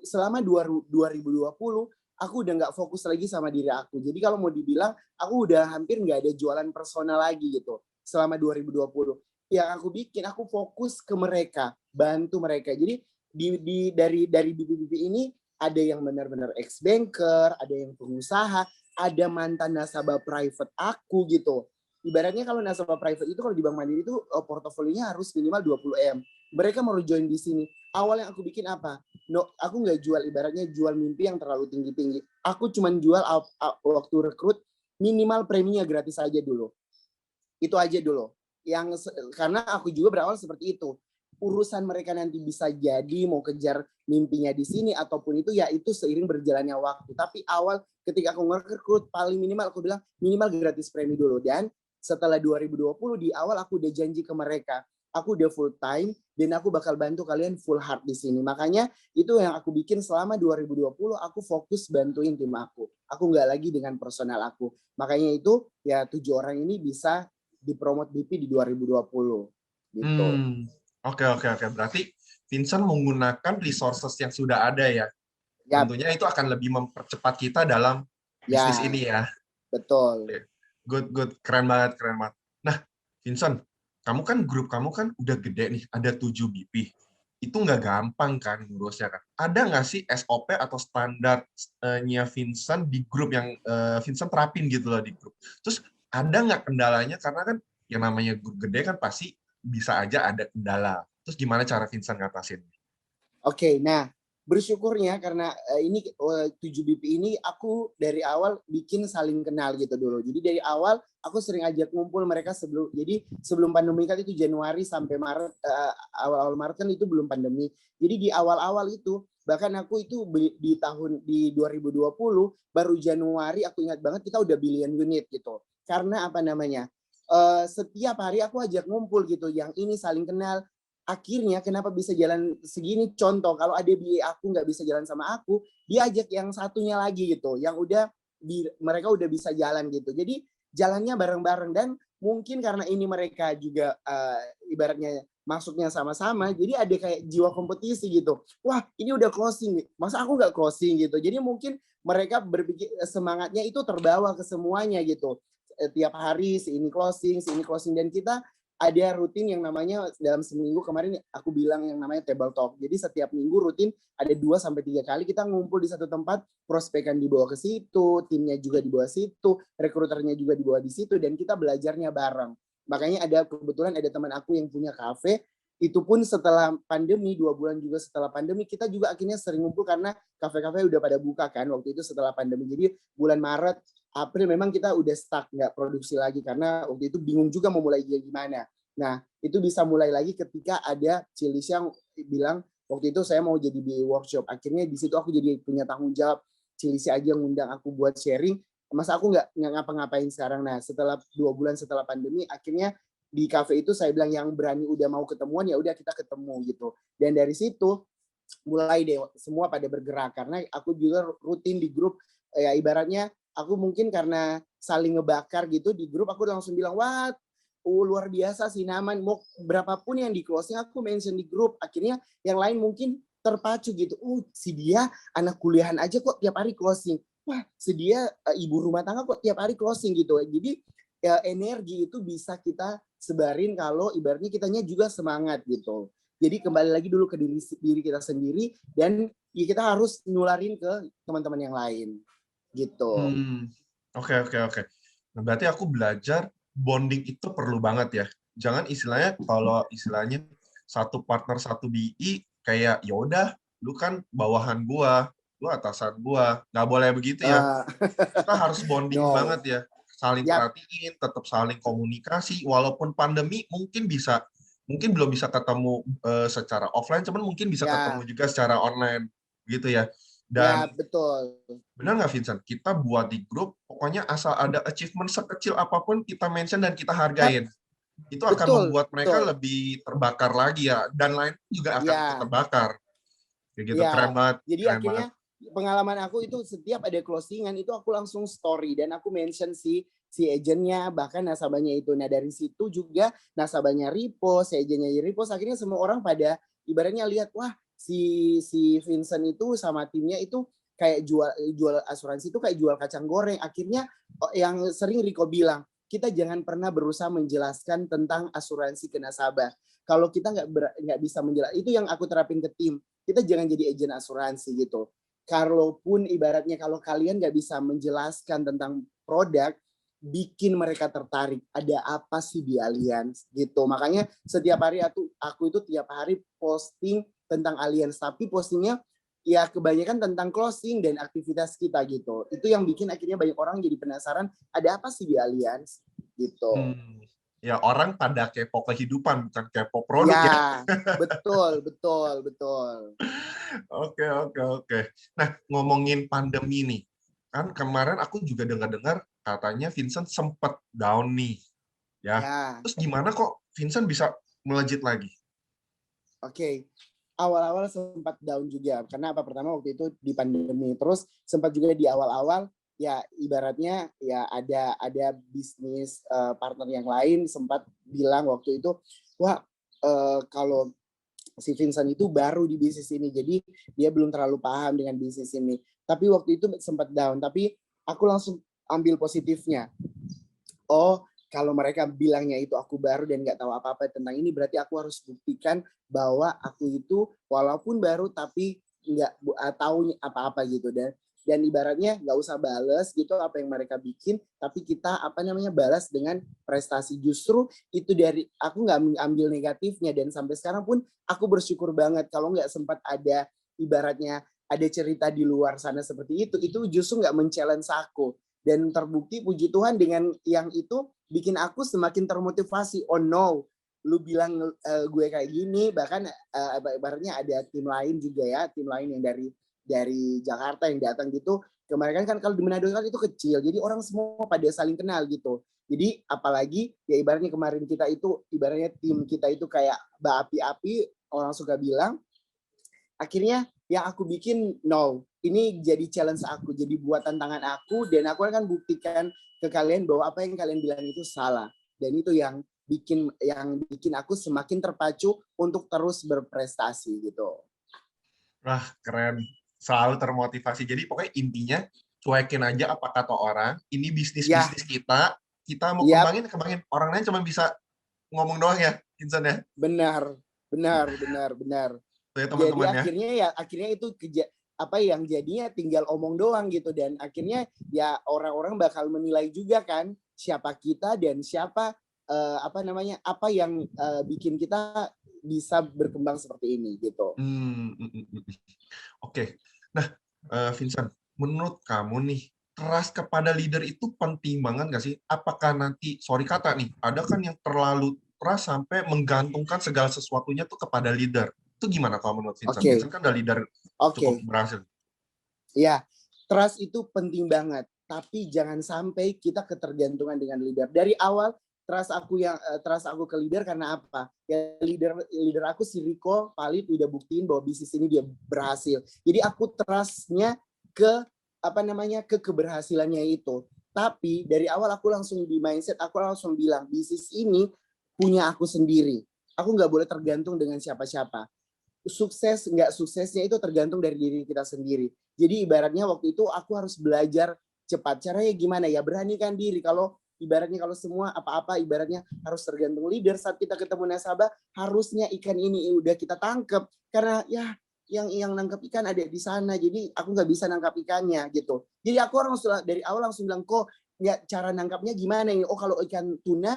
selama 2020 aku udah nggak fokus lagi sama diri aku. Jadi kalau mau dibilang aku udah hampir nggak ada jualan personal lagi gitu selama 2020. Yang aku bikin, aku fokus ke mereka, bantu mereka. Jadi dari BP ini ada yang benar-benar ex banker, ada yang pengusaha, ada mantan nasabah private aku gitu. Ibaratnya kalau nasabah private itu kalau di Bank Mandiri itu portofolionya harus minimal 20 M. Mereka mau join di sini. Awal yang aku bikin apa? No, aku nggak jual ibaratnya jual mimpi yang terlalu tinggi-tinggi. Aku cuma jual waktu rekrut minimal preminya gratis aja dulu. Itu aja dulu. Karena aku juga berawal seperti itu. urusan mereka nanti bisa jadi mau kejar mimpinya di sini ataupun itu ya itu seiring berjalannya waktu. Tapi awal ketika aku ngerekrut paling minimal aku bilang minimal gratis premi dulu. Dan setelah 2020 di awal aku udah janji ke mereka, aku udah full time dan aku bakal bantu kalian full heart di sini. Makanya itu yang aku bikin selama 2020, aku fokus bantuin tim aku. Aku nggak lagi dengan personal aku. Makanya itu ya 7 orang ini bisa dipromot BP di 2020 gitu. Oke. Berarti Vincent menggunakan resources yang sudah ada ya. Yap, Tentunya itu akan lebih mempercepat kita dalam bisnis ya ini ya. betul. Good. Keren banget. Nah, Vincent, grup kamu kan udah gede nih, ada 7 BP. Itu nggak gampang kan ngurusnya kan. Ada nggak sih SOP atau standarnya Vincent di grup yang Vincent terapin gitu loh di grup. Terus ada nggak kendalanya? Karena kan yang namanya grup gede kan pasti bisa aja ada kendala. Terus gimana cara Vincent ngatasin? Oke, nah bersyukurnya karena ini 7 BP ini aku dari awal bikin saling kenal gitu dulu. Jadi dari awal aku sering ajak ngumpul mereka sebelum pandemi kan itu Januari sampai Maret, awal-awal Maret kan itu belum pandemi. Jadi di awal-awal itu bahkan aku itu di 2020 baru Januari aku ingat banget kita udah billion unit gitu. Karena apa namanya? Setiap hari aku ajak ngumpul gitu, yang ini saling kenal. Akhirnya kenapa bisa jalan segini, contoh kalau ada BA aku nggak bisa jalan sama aku, dia ajak yang satunya lagi gitu, yang mereka udah bisa jalan gitu. Jadi jalannya bareng-bareng dan mungkin karena ini mereka juga ibaratnya masuknya sama-sama, jadi ada kayak jiwa kompetisi gitu. Wah ini udah closing, masa aku nggak closing gitu. Jadi mungkin mereka berpikir semangatnya itu terbawa ke semuanya gitu. Tiap hari si ini closing dan kita ada rutin yang namanya dalam seminggu kemarin aku bilang yang namanya table talk. Jadi setiap minggu rutin ada 2-3 kali kita ngumpul di satu tempat, prospekan dibawa ke situ, timnya juga dibawa situ, rekruternya juga dibawa di situ dan kita belajarnya bareng. Makanya kebetulan ada teman aku yang punya kafe, itu pun setelah pandemi 2 bulan juga setelah pandemi kita juga akhirnya sering ngumpul karena kafe-kafe udah pada buka kan waktu itu setelah pandemi. Jadi bulan Maret April memang kita udah stuck, nggak produksi lagi karena waktu itu bingung juga mau mulai gimana. Nah, itu bisa mulai lagi ketika ada Cilis yang bilang, waktu itu saya mau jadi di workshop. Akhirnya di situ aku jadi punya tanggung jawab. Cilis aja ngundang aku buat sharing. Masa aku nggak ngapa-ngapain sekarang. Nah, setelah 2 bulan setelah pandemi, akhirnya di cafe itu saya bilang yang berani udah mau ketemuan, ya udah kita ketemu gitu. Dan dari situ mulai deh semua pada bergerak karena aku juga rutin di grup ya ibaratnya aku mungkin karena saling ngebakar gitu di grup aku langsung bilang wah luar biasa sih Naman, mau berapapun yang di closing aku mention di grup, akhirnya yang lain mungkin terpacu gitu, si dia anak kuliahan aja kok tiap hari closing, wah si dia ibu rumah tangga kok tiap hari closing gitu. Jadi ya, energi itu bisa kita sebarin kalau ibaratnya kitanya juga semangat gitu. Jadi kembali lagi dulu ke diri kita sendiri dan ya kita harus nularin ke teman-teman yang lain gitu. Oke. Nah, berarti aku belajar bonding itu perlu banget ya. Jangan istilahnya satu partner satu BI kayak ya udah lu kan bawahan gua, lu atasan gua. Nggak boleh begitu ya. Kita harus bonding No. banget ya. Saling Yap. perhatiin, tetap saling komunikasi walaupun pandemi mungkin belum bisa ketemu secara offline, cuman mungkin bisa ketemu juga secara online gitu ya. Dan Ya betul. benar nggak Vincent? Kita buat di grup, pokoknya asal ada achievement sekecil apapun kita mention dan kita hargain. Itu akan Betul, membuat mereka betul. lebih terbakar lagi ya. Dan lain juga akan ikut Ya, terbakar. Kayak gitu, ya. Jadi keren banget. akhirnya pengalaman aku itu setiap ada closingan itu aku langsung story dan aku mention si agentnya bahkan nasabahnya itu. Nah dari situ juga nasabahnya repost, si agentnya repost. Akhirnya semua orang pada ibaratnya lihat wah si Vincent itu sama timnya itu kayak jual asuransi itu kayak jual kacang goreng. Akhirnya yang sering Riko bilang kita jangan pernah berusaha menjelaskan tentang asuransi ke nasabah. Kalau kita nggak bisa menjelaskan, itu yang aku terapin ke tim. Kita jangan jadi agen asuransi gitu. Kalaupun ibaratnya kalau kalian nggak bisa menjelaskan tentang produk, bikin mereka tertarik. Ada apa sih di Allianz gitu. Makanya setiap hari aku itu tiap hari posting tentang Allianz, tapi postingnya ya kebanyakan tentang closing dan aktivitas kita gitu. Itu yang bikin akhirnya banyak orang jadi penasaran ada apa sih di Allianz gitu. Ya, orang pada kepo kehidupan, bukan kepo produk ya. Ya, betul, betul, betul. Oke, oke, oke. Nah, ngomongin pandemi nih. Kan kemarin aku juga dengar-dengar katanya Vincent sempat down nih, ya. Ya, Terus gimana kok Vincent bisa melejit lagi? oke. Awal-awal sempat down juga. Karena apa? Pertama waktu itu di pandemi. Terus sempat juga di awal-awal ya ibaratnya ya ada bisnis partner yang lain sempat bilang waktu itu, wah kalau si Vincent itu baru di bisnis ini, jadi dia belum terlalu paham dengan bisnis ini. Tapi waktu itu sempat down, tapi aku langsung ambil positifnya. Oh, kalau mereka bilangnya itu aku baru dan nggak tahu apa-apa tentang ini, berarti aku harus buktikan bahwa aku itu walaupun baru tapi nggak tahu apa-apa gitu. Dan ibaratnya nggak usah balas gitu apa yang mereka bikin, tapi kita apa namanya balas dengan prestasi. Justru itu dari aku nggak ambil negatifnya, dan sampai sekarang pun aku bersyukur banget. Kalau nggak sempat ada ibaratnya ada cerita di luar sana seperti itu justru nggak men-challenge aku. Dan terbukti puji Tuhan dengan yang itu bikin aku semakin termotivasi. Oh no, lu bilang gue kayak gini, bahkan ibaratnya ada tim lain juga ya, tim lain yang dari Jakarta yang datang gitu. Kemarin kan kalau di Manado kan itu kecil, jadi orang semua pada saling kenal gitu. Jadi apalagi ya ibaratnya kemarin kita itu ibaratnya tim kita itu kayak berapi-api, orang suka bilang. Akhirnya yang aku bikin ini jadi challenge aku, jadi buat tantangan aku, dan aku akan buktikan ke kalian bahwa apa yang kalian bilang itu salah. Dan itu yang bikin aku semakin terpacu untuk terus berprestasi gitu. Wah, keren. Selalu termotivasi. Jadi pokoknya intinya cuekin aja apa kata orang. Ini Ya, bisnis-bisnis kita mau yap, kembangin. Orang lain cuma bisa ngomong doang ya, Vincent ya. benar, benar, benar, benar. Tuh ya Jadi teman-teman ya. akhirnya itu apa yang jadinya tinggal omong doang gitu, dan akhirnya ya orang-orang bakal menilai juga kan siapa kita dan siapa apa namanya apa yang bikin kita bisa berkembang seperti ini gitu. Hmm, mm, mm, mm. Oke. Nah, Vincent, menurut kamu nih, trust kepada leader itu penting banget nggak sih? Apakah nanti, sorry kata nih, ada kan yang terlalu trust sampai menggantungkan segala sesuatunya tuh kepada leader. Itu gimana kalau menurut Vincent? Oke, Vincent kan udah leader cukup oke. berhasil. Ya, trust itu penting banget, tapi jangan sampai kita ketergantungan dengan leader. Dari awal trust aku ke leader karena apa? Ya leader aku si Rico Palit udah buktiin bahwa bisnis ini dia berhasil. Jadi aku trustnya ke apa namanya ke keberhasilannya itu. Tapi dari awal aku langsung di mindset, aku langsung bilang bisnis ini punya aku sendiri. Aku nggak boleh tergantung dengan siapa-siapa. Sukses nggak suksesnya itu tergantung dari diri kita sendiri. Jadi ibaratnya waktu itu aku harus belajar cepat. Caranya gimana ya? Beranikan diri. Kalau ibaratnya kalau semua apa-apa ibaratnya harus tergantung leader, saat kita ketemu nasabah harusnya ikan ini udah kita tangkap, karena ya yang nangkap ikan ada di sana, jadi aku nggak bisa nangkap ikannya gitu. Jadi aku dari awal langsung bilang, kok ya cara nangkapnya gimana ini? Oh kalau ikan tuna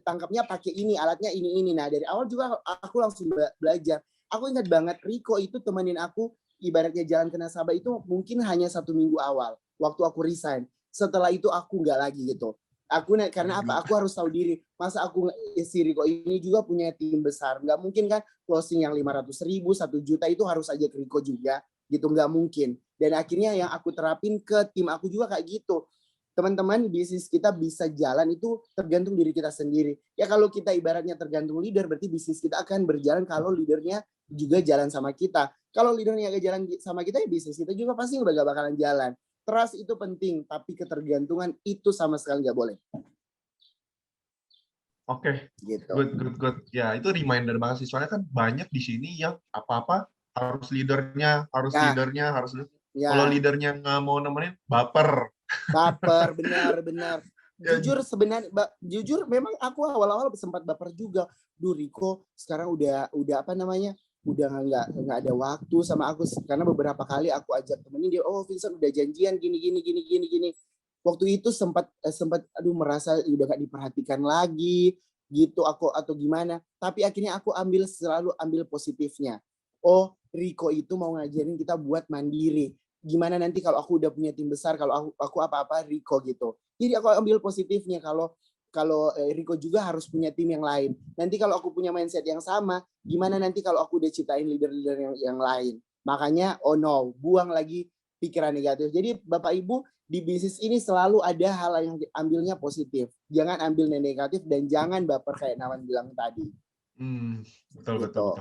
tangkapnya pakai ini, alatnya ini. Nah dari awal juga aku langsung belajar. Aku ingat banget Rico itu temenin aku ibaratnya jalan ke nasabah itu mungkin hanya 1 minggu awal waktu aku resign. Setelah itu aku nggak lagi gitu. Karena apa? Aku harus tahu diri. Masa aku si Rico ini juga punya tim besar. Nggak mungkin kan closing yang 500.000, 1 juta itu harus aja ke Rico juga. Gitu nggak mungkin. Dan akhirnya yang aku terapin ke tim aku juga kayak gitu. Teman-teman, bisnis kita bisa jalan itu tergantung diri kita sendiri. Ya kalau kita ibaratnya tergantung leader, berarti bisnis kita akan berjalan kalau leadernya juga jalan sama kita. Kalau leadernya gak jalan sama kita, ya bisnis kita juga pasti gak bakalan jalan. Trust itu penting, tapi ketergantungan itu sama sekali gak boleh. Oke, Gitu. good. Ya, itu reminder banget sih. Soalnya kan banyak di sini yang apa-apa harus leadernya. Kalau Ya, leadernya nggak mau nemenin, baper. baper, benar. Ya, Jujur memang aku awal-awal sempat baper juga. Duh Rico sekarang udah apa namanya? Udah nggak ada waktu sama aku, karena beberapa kali aku ajak temenin dia, oh Vincent udah janjian gini. Waktu itu sempat aduh merasa udah gak diperhatikan lagi gitu aku atau gimana. Tapi akhirnya aku selalu ambil positifnya. Oh, Rico itu mau ngajarin kita buat mandiri. Gimana nanti kalau aku udah punya tim besar, kalau aku apa-apa Rico gitu. Jadi aku ambil positifnya, kalau kalau Rico juga harus punya tim yang lain. Nanti kalau aku punya mindset yang sama, gimana nanti kalau aku udah ciptain leader-leader yang lain? Makanya, oh no, buang lagi pikiran negatif. Jadi Bapak Ibu, di bisnis ini selalu ada hal yang ambilnya positif. Jangan ambil negatif dan jangan baper kayak Nawan bilang tadi. Betul, Gitu. betul, betul.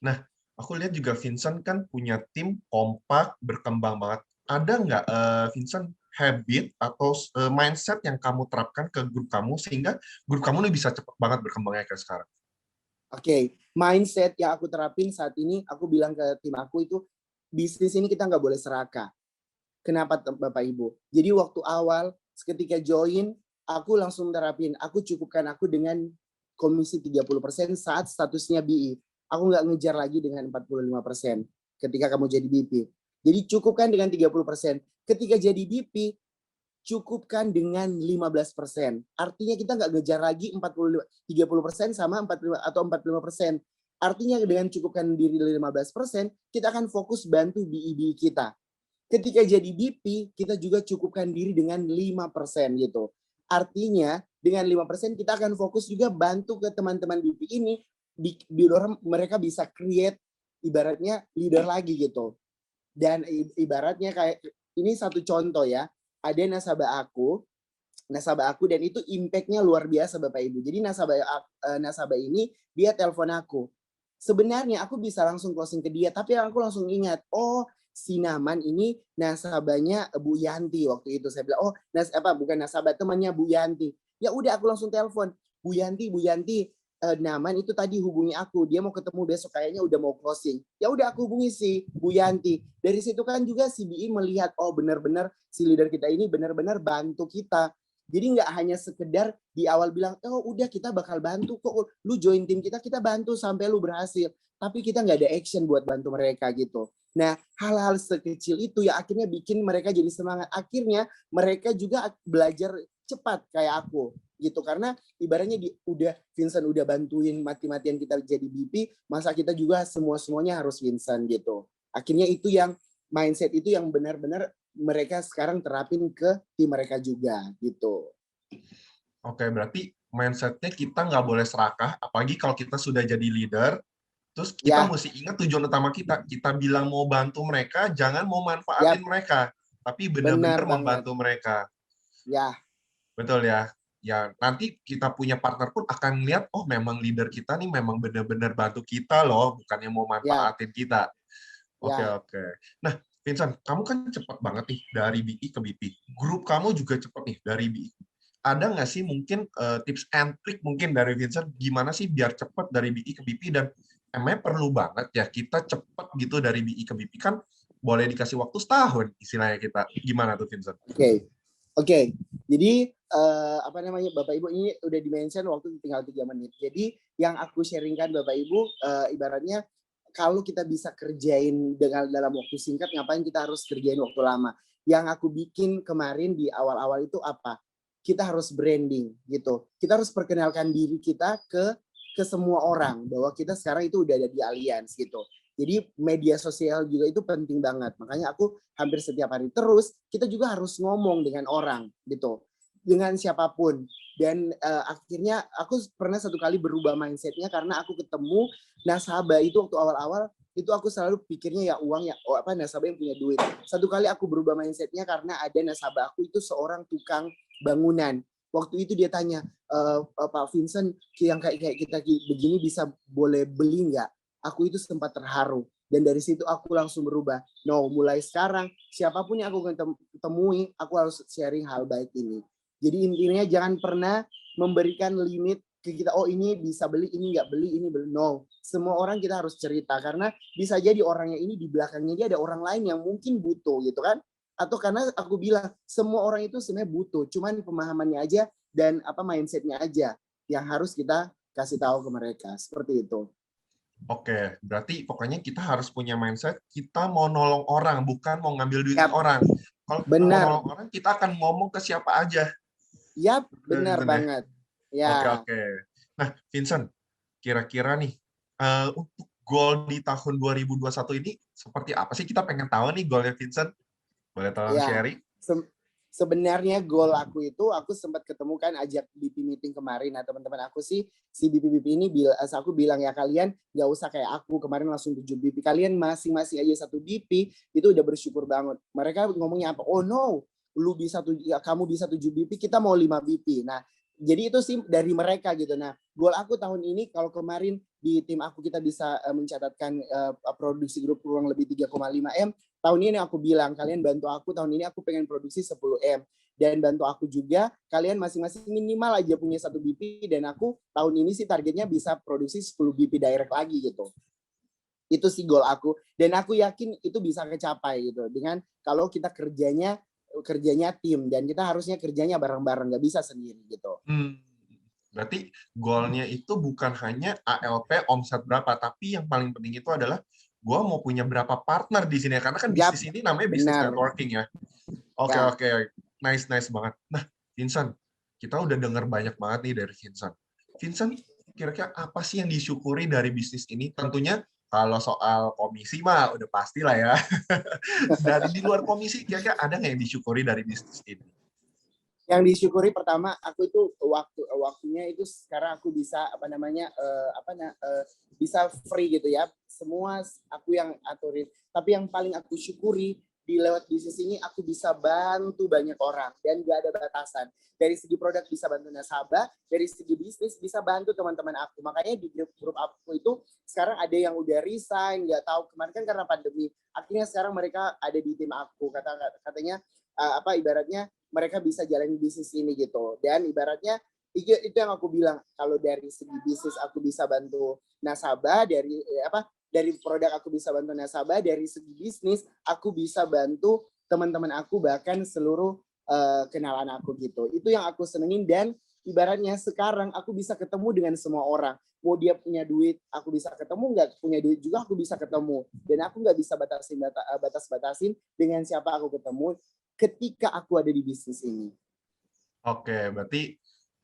Nah, aku lihat juga Vincent kan punya tim kompak, berkembang banget. Ada nggak, Vincent, habit atau mindset yang kamu terapkan ke grup kamu sehingga grup kamu ini bisa cepat banget berkembangnya kayak sekarang? Oke, mindset yang aku terapin saat ini, aku bilang ke tim aku itu, bisnis ini kita nggak boleh serakah. Kenapa Bapak Ibu? Jadi waktu awal, ketika join, aku langsung terapin, aku cukupkan aku dengan komisi 30% saat statusnya BI. Aku nggak ngejar lagi dengan 45% ketika kamu jadi BP. Jadi cukupkan dengan 30%. Ketika jadi BP, cukupkan dengan 15%. Artinya kita nggak ngejar lagi 30% sama 45 atau 45%. Artinya dengan cukupkan diri 15%, kita akan fokus bantu BI kita. Ketika jadi BP, kita juga cukupkan diri dengan 5% gitu. Artinya dengan 5% kita akan fokus juga bantu ke teman-teman BP ini, mereka bisa create ibaratnya leader lagi gitu. Dan ibaratnya kayak, ini satu contoh ya, ada nasabah aku dan itu impact-nya luar biasa Bapak Ibu. Jadi nasabah ini dia telepon aku. Sebenarnya aku bisa langsung closing ke dia, tapi aku langsung ingat, oh si Naman ini nasabahnya Bu Yanti waktu itu. Saya bilang, oh bukan nasabah, temannya Bu Yanti. Ya udah aku langsung telepon, Bu Yanti, Naman itu tadi hubungi aku, dia mau ketemu besok kayaknya udah mau closing. Ya udah aku hubungi si Bu Yanti. Dari situ kan juga si BI melihat, oh benar-benar si leader kita ini benar-benar bantu kita. Jadi nggak hanya sekedar di awal bilang, oh udah kita bakal bantu kok, lu join tim kita bantu sampai lu berhasil. Tapi kita nggak ada action buat bantu mereka gitu. Nah, hal-hal sekecil itu ya akhirnya bikin mereka jadi semangat. Akhirnya mereka juga belajar cepat kayak aku gitu, karena ibaratnya Vincent udah bantuin mati-matian kita jadi BP, masa kita juga semuanya harus Vincent gitu. Akhirnya itu yang mindset itu yang benar-benar mereka sekarang terapin ke tim mereka juga gitu. Oke, berarti mindset-nya kita nggak boleh serakah, apalagi kalau kita sudah jadi leader, terus kita mesti ingat tujuan utama kita. Kita bilang mau bantu mereka, jangan mau manfaatin mereka, tapi benar-benar membantu mereka. Ya. Betul ya. Ya, nanti kita punya partner pun akan lihat, oh memang leader kita nih memang benar-benar bantu kita loh, bukannya mau manfaatin kita. Oke. Nah, Vincent, kamu kan cepat banget nih dari BI ke BP. Grup kamu juga cepat nih dari BI. Ada nggak sih mungkin tips and trick mungkin dari Vincent, gimana sih biar cepat dari BI ke BP, dan emangnya perlu banget ya kita cepat gitu dari BI ke BP, kan boleh dikasih waktu setahun istilahnya kita. Gimana tuh Vincent? Oke. Jadi Bapak Ibu ini udah di-mention waktu tinggal 3 menit. Jadi yang aku sharingkan Bapak Ibu, ibaratnya kalau kita bisa kerjain dalam waktu singkat, ngapain kita harus kerjain waktu lama? Yang aku bikin kemarin di awal-awal itu apa? Kita harus branding gitu. Kita harus perkenalkan diri kita ke semua orang bahwa kita sekarang itu udah ada di Allianz gitu. Jadi media sosial juga itu penting banget. Makanya aku hampir setiap hari. Terus kita juga harus ngomong dengan orang gitu. Dengan siapapun. Dan akhirnya aku pernah satu kali berubah mindsetnya karena aku ketemu nasabah itu waktu awal-awal, itu aku selalu pikirnya ya uang ya, nasabah yang punya duit. Satu kali aku berubah mindsetnya karena ada nasabah aku itu seorang tukang bangunan. Waktu itu dia tanya, Pak Vincent, yang kayak kita begini bisa boleh beli nggak? Aku itu sempat terharu. Dan dari situ aku langsung berubah. No, mulai sekarang, siapapun yang aku temui, aku harus sharing hal baik ini. Jadi intinya jangan pernah memberikan limit ke kita, oh ini bisa beli, ini nggak beli, ini beli. No, semua orang kita harus cerita. Karena bisa jadi orangnya ini di belakangnya dia ada orang lain yang mungkin butuh gitu kan. Atau karena aku bilang, semua orang itu sebenarnya butuh. Cuman pemahamannya aja dan mindsetnya aja yang harus kita kasih tahu ke mereka. Seperti itu. Oke, berarti pokoknya kita harus punya mindset kita mau nolong orang, bukan mau ngambil duit orang. Kalau mau nolong orang, kita akan ngomong ke siapa aja. Yap, benar banget. Ya. Oke. Nah, Vincent, kira-kira nih, untuk goal di tahun 2021 ini seperti apa sih? Kita pengen tahu nih goalnya Vincent. Boleh tolong sharing? sebenarnya goal aku itu, aku sempat ketemu kan ajak BP meeting kemarin. Nah teman-teman aku sih, si BP ini aku bilang ya kalian nggak usah kayak aku kemarin langsung 7 BP. Kalian masing-masing aja 1 BP itu udah bersyukur banget. Mereka ngomongnya apa? Oh no, kamu bisa 7 BP, kita mau 5 BP. Nah jadi itu sih dari mereka gitu. Nah goal aku tahun ini kalau kemarin di tim aku kita bisa mencatatkan produksi grup kurang lebih 3,5 M. Tahun ini aku bilang, kalian bantu aku, tahun ini aku pengen produksi 10 M. Dan bantu aku juga, kalian masing-masing minimal aja punya 1 BP, dan aku tahun ini sih targetnya bisa produksi 10 BP direct lagi gitu. Itu sih goal aku. Dan aku yakin itu bisa kecapai gitu. Dengan kalau kita kerjanya tim, dan kita harusnya kerjanya bareng-bareng, nggak bisa sendiri gitu. Berarti goalnya itu bukan hanya ALP omset berapa, tapi yang paling penting itu adalah gue mau punya berapa partner di sini, karena kan bisnis ini namanya bisnis networking ya. Oke. Nice banget. Nah, Vincent, kita udah dengar banyak banget nih dari Vincent. Vincent, kira-kira apa sih yang disyukuri dari bisnis ini? Tentunya kalau soal komisi mah udah pasti lah ya. Dari di luar komisi, kira-kira ada nggak yang disyukuri dari bisnis ini? Yang disyukuri pertama aku itu waktunya itu sekarang aku bisa bisa free gitu ya, semua aku yang aturin. Tapi yang paling aku syukuri di lewat bisnis ini aku bisa bantu banyak orang dan gak ada batasan. Dari segi produk bisa bantu nasabah, dari segi bisnis bisa bantu teman-teman aku. Makanya di grup aku itu sekarang ada yang udah resign, nggak tahu kemarin kan karena pandemi. Akhirnya sekarang mereka ada di tim aku. Katanya ibaratnya mereka bisa jalani bisnis ini gitu. Dan ibaratnya itu yang aku bilang, kalau dari segi bisnis aku bisa bantu nasabah, dari produk aku bisa bantu nasabah, dari segi bisnis aku bisa bantu teman-teman aku, bahkan seluruh kenalan aku gitu. Itu yang aku senengin. Dan ibaratnya sekarang aku bisa ketemu dengan semua orang. Mau dia punya duit, aku bisa ketemu, nggak punya duit juga aku bisa ketemu. Dan aku nggak bisa batas-batasin dengan siapa aku ketemu ketika aku ada di bisnis ini. Oke, berarti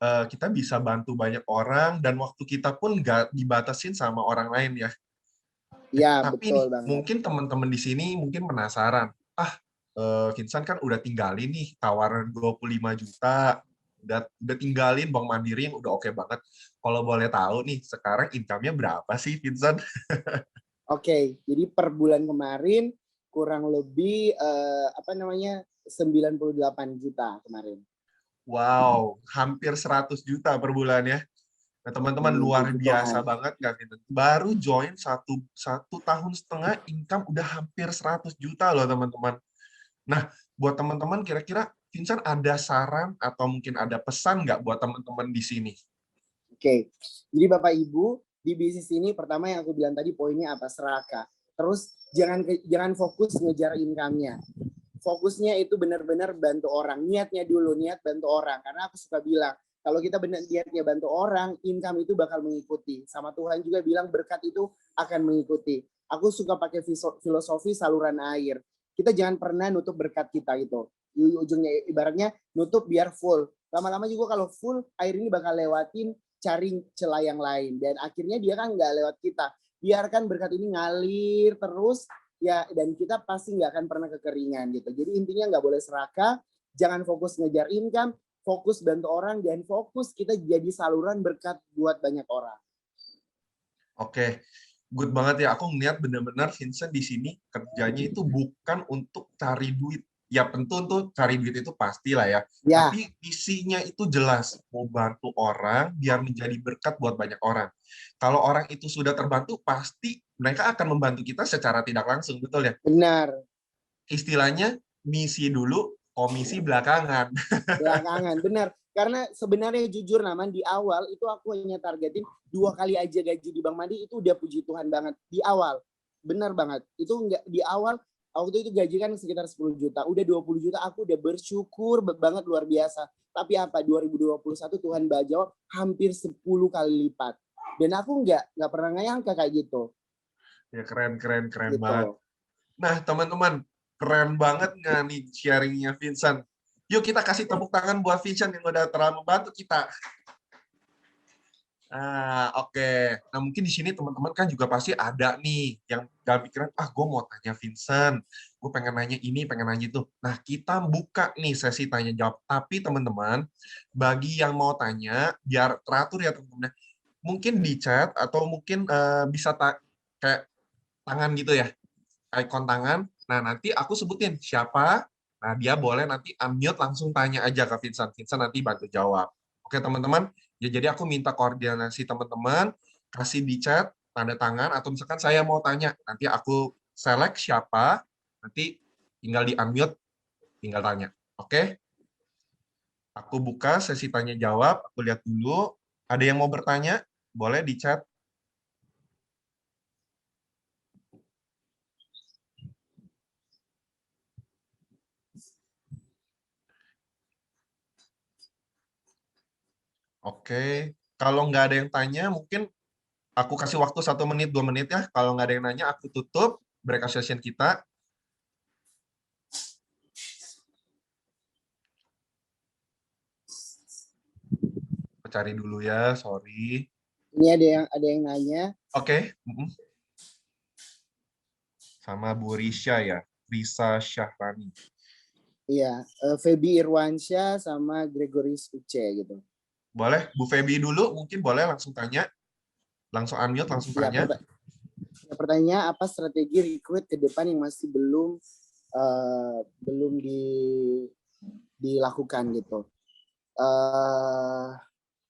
kita bisa bantu banyak orang dan waktu kita pun nggak dibatasin sama orang lain ya. Ya, Tapi betul nih, banget. mungkin teman-teman di sini mungkin penasaran. Vincent kan udah tinggalin nih tawaran 25 juta, udah tinggalin Bank Mandiri yang udah oke banget. Kalau boleh tahu nih, sekarang income-nya berapa sih, Vincent? Oke, jadi per bulan kemarin kurang lebih 98 juta kemarin. Wow, hampir 100 juta per bulan ya. Nah, teman-teman luar biasa banget nggak, Vincent? Baru join satu tahun setengah, income udah hampir 100 juta loh, teman-teman. Nah, buat teman-teman, kira-kira Vincent ada saran atau mungkin ada pesan nggak buat teman-teman di sini? Oke, jadi Bapak Ibu, di bisnis ini pertama yang aku bilang tadi poinnya apa? Serakah. Terus jangan fokus ngejar income-nya. Fokusnya itu benar-benar bantu orang. Niatnya dulu, niat bantu orang. Karena aku suka bilang, kalau kita benar niatnya bantu orang, income itu bakal mengikuti. Sama Tuhan juga bilang berkat itu akan mengikuti. Aku suka pakai filosofi saluran air. Kita jangan pernah nutup berkat kita gitu. Ujungnya ibaratnya nutup biar full. Lama-lama juga kalau full, air ini bakal lewatin, cari celah yang lain. Dan akhirnya dia kan nggak lewat kita. Biarkan berkat ini ngalir terus, ya, dan kita pasti nggak akan pernah kekeringan gitu. Jadi intinya nggak boleh serakah, jangan fokus ngejar income, fokus bantu orang, dan fokus kita jadi saluran berkat buat banyak orang. Oke, good banget ya. Aku ngeliat benar-benar Vincent di sini kerjanya itu bukan untuk cari duit. Ya tentu untuk cari duit itu pastilah ya. Tapi isinya itu jelas, mau bantu orang biar menjadi berkat buat banyak orang. Kalau orang itu sudah terbantu, pasti mereka akan membantu kita secara tidak langsung, betul ya? Benar. Istilahnya misi dulu, komisi belakangan. Belakangan, benar. Karena sebenarnya jujur Naman, di awal itu aku hanya targetin 2 kali aja gaji di Bank Mandiri, itu udah puji Tuhan banget. Di awal, benar banget. Itu enggak di awal, waktu itu gaji kan sekitar 10 juta. Udah 20 juta aku udah bersyukur banget luar biasa. Tapi apa, 2021 Tuhan jawab hampir 10 kali lipat. Dan aku nggak pernah nyangka kayak gitu. Ya keren gitu. Banget. Nah teman-teman, keren banget nggak nih sharingnya Vincent? Yuk kita kasih tepuk tangan buat Vincent yang udah telah membantu kita. Oke. Nah, mungkin di sini teman-teman kan juga pasti ada nih yang gak pikiran, gue mau tanya Vincent, gue pengen nanya ini, pengen nanya itu. Nah, kita buka nih sesi tanya jawab. Tapi teman-teman, bagi yang mau tanya, biar teratur ya teman-teman. Mungkin di chat atau mungkin bisa kayak tangan gitu ya, icon tangan. Nah, nanti aku sebutin siapa. Nah, dia boleh nanti unmute langsung tanya aja ke Vincent. Vincent nanti bantu jawab. Oke, teman-teman. Ya, jadi aku minta koordinasi teman-teman, kasih di chat, tanda tangan, atau misalkan saya mau tanya. Nanti aku select siapa, nanti tinggal di unmute, tinggal tanya. Oke? Aku buka sesi tanya jawab, aku lihat dulu. Ada yang mau bertanya? Boleh di chat. Oke, kalau nggak ada yang tanya, mungkin aku kasih waktu 1 menit, 2 menit ya. Kalau nggak ada yang nanya, aku tutup breakout session kita. Aku cari dulu ya, sorry. Ini ada yang nanya. Oke, sama Bu Risha ya, Risa Syahrani. Iya, Feby Irwansyah sama Gregoris Uce gitu. Boleh, Bu Feby dulu, mungkin boleh langsung tanya. Langsung unmute, langsung Ya, tanya. pertanyaan apa strategi rekrut ke depan yang masih belum dilakukan gitu.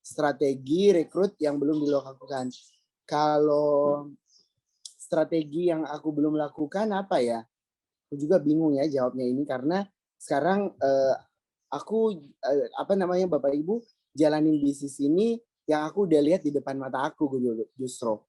Strategi rekrut yang belum dilakukan. Kalau strategi yang aku belum lakukan apa ya? Aku juga bingung ya jawabnya ini karena sekarang aku Bapak Ibu jalanin bisnis ini yang aku udah lihat di depan mata aku justru.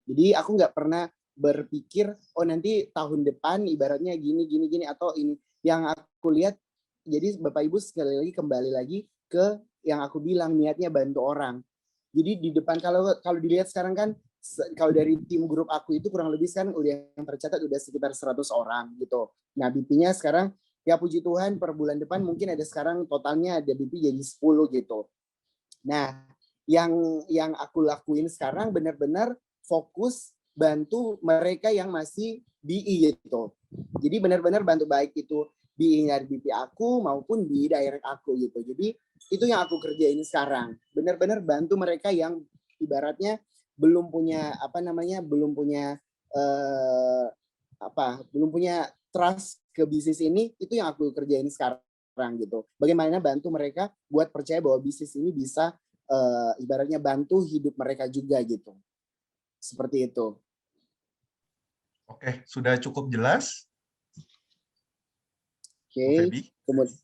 Jadi aku nggak pernah berpikir nanti tahun depan ibaratnya gini atau ini yang aku lihat. Jadi Bapak Ibu sekali lagi kembali lagi ke yang aku bilang niatnya bantu orang. Jadi di depan kalau dilihat sekarang kan kalau dari tim grup aku itu kurang lebih sekarang udah yang tercatat udah sekitar 100 orang gitu. Nah, BP-nya sekarang ya puji Tuhan per bulan depan mungkin ada sekarang totalnya ada BP jadi 10 gitu. Nah, yang aku lakuin sekarang benar-benar fokus bantu mereka yang masih BI gitu. Jadi benar-benar bantu baik itu BI dari BP aku maupun BI direct aku gitu. Jadi itu yang aku kerjain sekarang. Benar-benar bantu mereka yang ibaratnya belum punya belum punya trust ke bisnis ini, itu yang aku kerjain sekarang gitu. Bagaimana bantu mereka buat percaya bahwa bisnis ini bisa ibaratnya bantu hidup mereka juga gitu. Seperti itu. Oke, sudah cukup jelas? Oke. Kemudian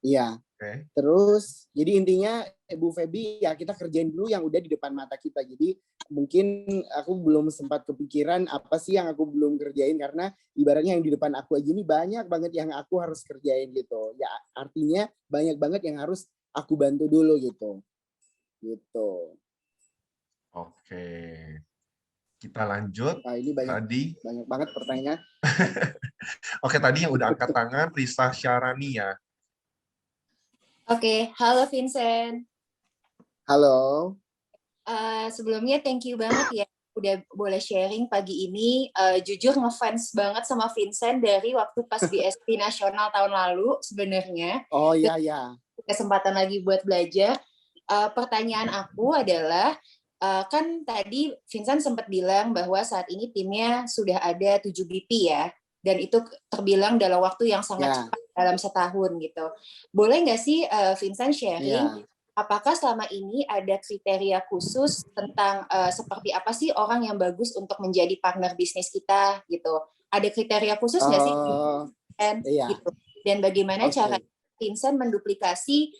iya. Oke. Terus jadi intinya Bu Feby ya kita kerjain dulu yang udah di depan mata kita. Jadi mungkin aku belum sempat kepikiran apa sih yang aku belum kerjain karena ibaratnya yang di depan aku aja ini banyak banget yang aku harus kerjain gitu. Ya artinya banyak banget yang harus aku bantu dulu gitu. Gitu. Oke. Kita lanjut. Nah, ini banyak banget pertanyaan. Oke, tadi yang udah angkat tangan Risa Syarani ya. Oke, halo Vincent. Halo. Sebelumnya thank you banget ya udah boleh sharing pagi ini. Jujur ngefans banget sama Vincent dari waktu pas BSP Nasional tahun lalu sebenarnya. Oh iya. Kesempatan lagi buat belajar. Pertanyaan aku adalah, kan tadi Vincent sempat bilang bahwa saat ini timnya sudah ada 7 BP ya, dan itu terbilang dalam waktu yang sangat cepat dalam setahun gitu. Boleh nggak sih Vincent sharing, apakah selama ini ada kriteria khusus tentang seperti apa sih orang yang bagus untuk menjadi partner bisnis kita gitu? Ada kriteria khusus nggak sih? Gitu. Dan bagaimana cara Vincent menduplikasi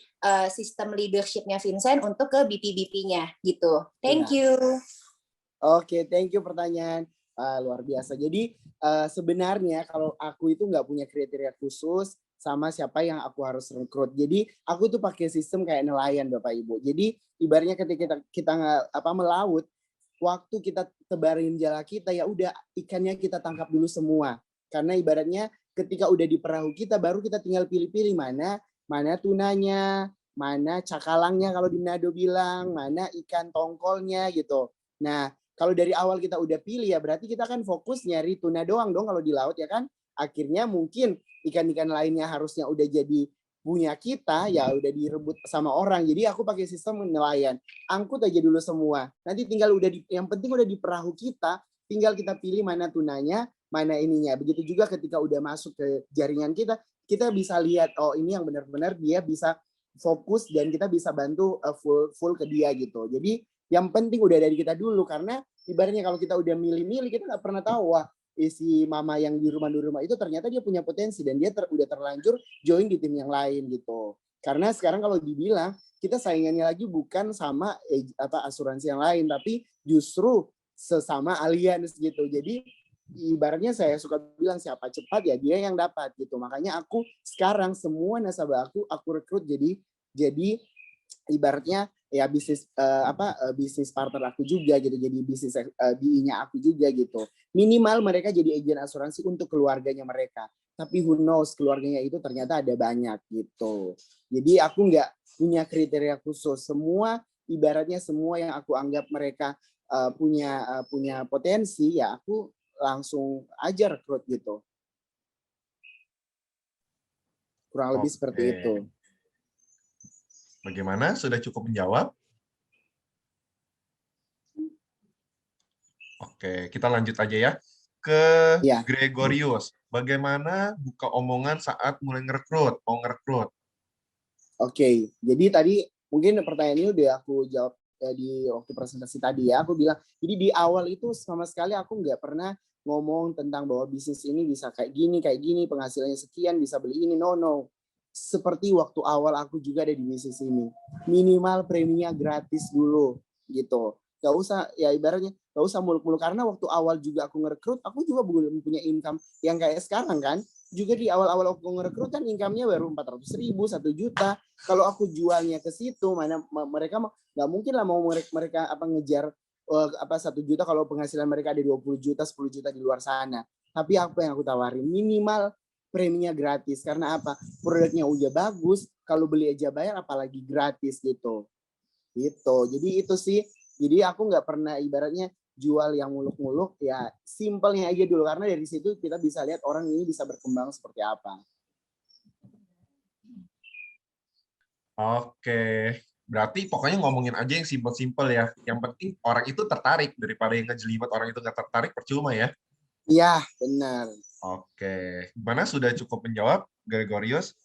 sistem leadership-nya Vincent untuk ke BP-BP-nya gitu. Thank you. Oke, thank you pertanyaan. Luar biasa. Jadi sebenarnya kalau aku itu nggak punya kriteria khusus sama siapa yang aku harus rekrut. Jadi aku tuh pakai sistem kayak nelayan Bapak Ibu. Jadi ibaratnya ketika kita melaut, waktu kita tebarin jala kita ya udah ikannya kita tangkap dulu semua. Karena ibaratnya ketika udah di perahu kita baru kita tinggal pilih-pilih mana tunanya, mana cakalangnya kalau di Manado bilang, mana ikan tongkolnya gitu. Nah, kalau dari awal kita udah pilih ya berarti kita kan fokus nyari tuna doang dong kalau di laut ya kan. Akhirnya mungkin ikan-ikan lainnya harusnya udah jadi punya kita ya udah direbut sama orang. Jadi aku pakai sistem nelayan. Angkut aja dulu semua. Nanti tinggal yang penting udah di perahu kita, tinggal kita pilih mana tunanya, mana ininya. Begitu juga ketika udah masuk ke jaringan kita bisa lihat oh ini yang benar-benar dia bisa fokus dan kita bisa bantu full ke dia gitu. Jadi yang penting udah dari kita dulu karena ibaratnya kalau kita udah milih-milih kita nggak pernah tahu wah si mama yang di rumah itu ternyata dia punya potensi dan dia udah terlanjur join di tim yang lain gitu. Karena sekarang kalau dibilang kita saingannya lagi bukan sama asuransi yang lain tapi justru sesama alliance gitu. Jadi ibaratnya saya suka bilang siapa cepat ya dia yang dapat gitu. Makanya aku sekarang semua nasabah aku rekrut jadi ibaratnya ya bisnis partner aku juga gitu. Jadi bisnis BI-nya aku juga gitu. Minimal mereka jadi agen asuransi untuk keluarganya mereka. Tapi who knows keluarganya itu ternyata ada banyak gitu. Jadi aku nggak punya kriteria khusus. Semua ibaratnya semua yang aku anggap mereka punya potensi ya aku langsung aja rekrut gitu. Kurang lebih seperti itu. Bagaimana? Sudah cukup menjawab? Oke, kita lanjut aja ya. Ke Gregorius. Bagaimana buka omongan saat mulai mau ngerekrut? Oke, jadi tadi mungkin pertanyaan ini udah aku jawab di waktu presentasi tadi ya. Aku bilang, jadi di awal itu sama sekali aku nggak pernah ngomong tentang bahwa bisnis ini bisa kayak gini, penghasilannya sekian, bisa beli ini. No. Seperti waktu awal aku juga ada di bisnis ini. Minimal preminya gratis dulu gitu. Gak usah, ya ibaratnya gak usah muluk-muluk. Karena waktu awal juga aku ngerekrut, aku juga belum punya income yang kayak sekarang kan. Juga di awal-awal aku ngerekrut kan income-nya baru 400.000, 1 juta. Kalau aku jualnya ke situ, mana mereka nggak mungkin lah mau mereka ngejar 1 juta kalau penghasilan mereka ada 20 juta, 10 juta di luar sana. Tapi apa yang aku tawarin? Minimal preminya gratis. Karena apa? Produknya udah bagus, kalau beli aja bayar apalagi gratis gitu. Gitu. Jadi itu sih. Jadi aku nggak pernah ibaratnya jual yang muluk-muluk, ya simpelnya aja dulu karena dari situ kita bisa lihat orang ini bisa berkembang seperti apa. Oke, berarti pokoknya ngomongin aja yang simpel-simpel ya. Yang penting orang itu tertarik daripada yang ngejelimet orang itu nggak tertarik percuma ya. Iya, benar. Oke, gimana sudah cukup menjawab Gregorius?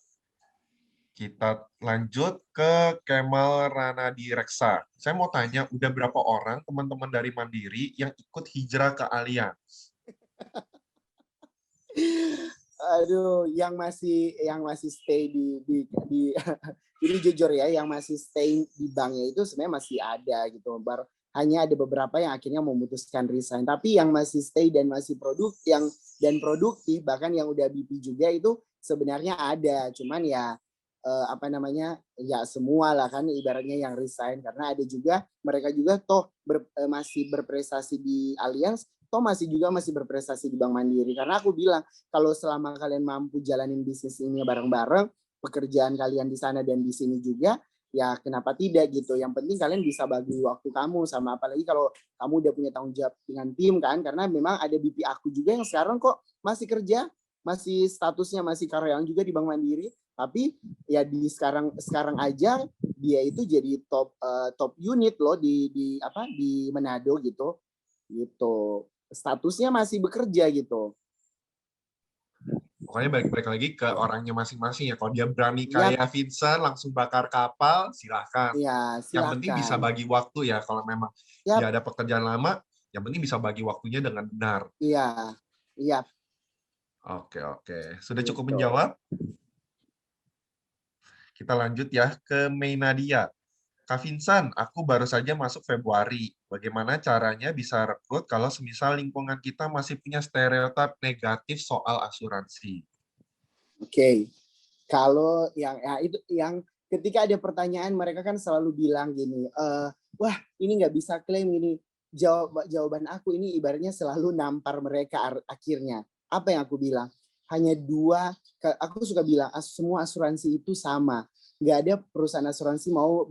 Kita lanjut ke Kemal Ranadi Reksa. Saya mau tanya, udah berapa orang teman-teman dari Mandiri yang ikut hijrah ke Allianz? Aduh, yang masih stay di ini jujur ya, yang masih stay di banknya itu sebenarnya masih ada gitu. Hanya ada beberapa yang akhirnya memutuskan resign. Tapi yang masih stay dan masih produktif, bahkan yang udah BP juga itu sebenarnya ada. Cuman ya ya semua lah kan ibaratnya yang resign karena ada juga mereka juga toh masih berprestasi di Allianz, toh masih berprestasi di Bank Mandiri. Karena aku bilang kalau selama kalian mampu jalanin bisnis ini bareng-bareng, pekerjaan kalian di sana dan di sini juga, ya kenapa tidak gitu. Yang penting kalian bisa bagi waktu kamu sama, apalagi kalau kamu udah punya tanggung jawab dengan tim kan, karena memang ada BP aku juga yang sekarang kok masih kerja, masih statusnya masih karyawan juga di Bank Mandiri, tapi ya di sekarang aja dia itu jadi top unit loh di Manado gitu. Statusnya masih bekerja gitu. Pokoknya balik lagi ke orangnya masing-masing ya. Kalau dia berani kayak Vincent langsung bakar kapal, silahkan. Ya, silahkan. Yang penting bisa bagi waktu ya. Kalau memang dia ada pekerjaan lama, yang penting bisa bagi waktunya dengan benar. Iya. Oke. Sudah cukup menjawab? Kita lanjut ya ke Mei Nadia. Kak Vincent, aku baru saja masuk Februari. Bagaimana caranya bisa rekrut kalau semisal lingkungan kita masih punya stereotip negatif soal asuransi? Oke. Kalau yang ketika ada pertanyaan mereka kan selalu bilang gini, wah ini nggak bisa klaim ini. Jawaban aku ini ibaratnya selalu nampar mereka akhirnya. Apa yang aku bilang? Hanya 2, aku suka bilang semua asuransi itu sama. nggak ada perusahaan asuransi mau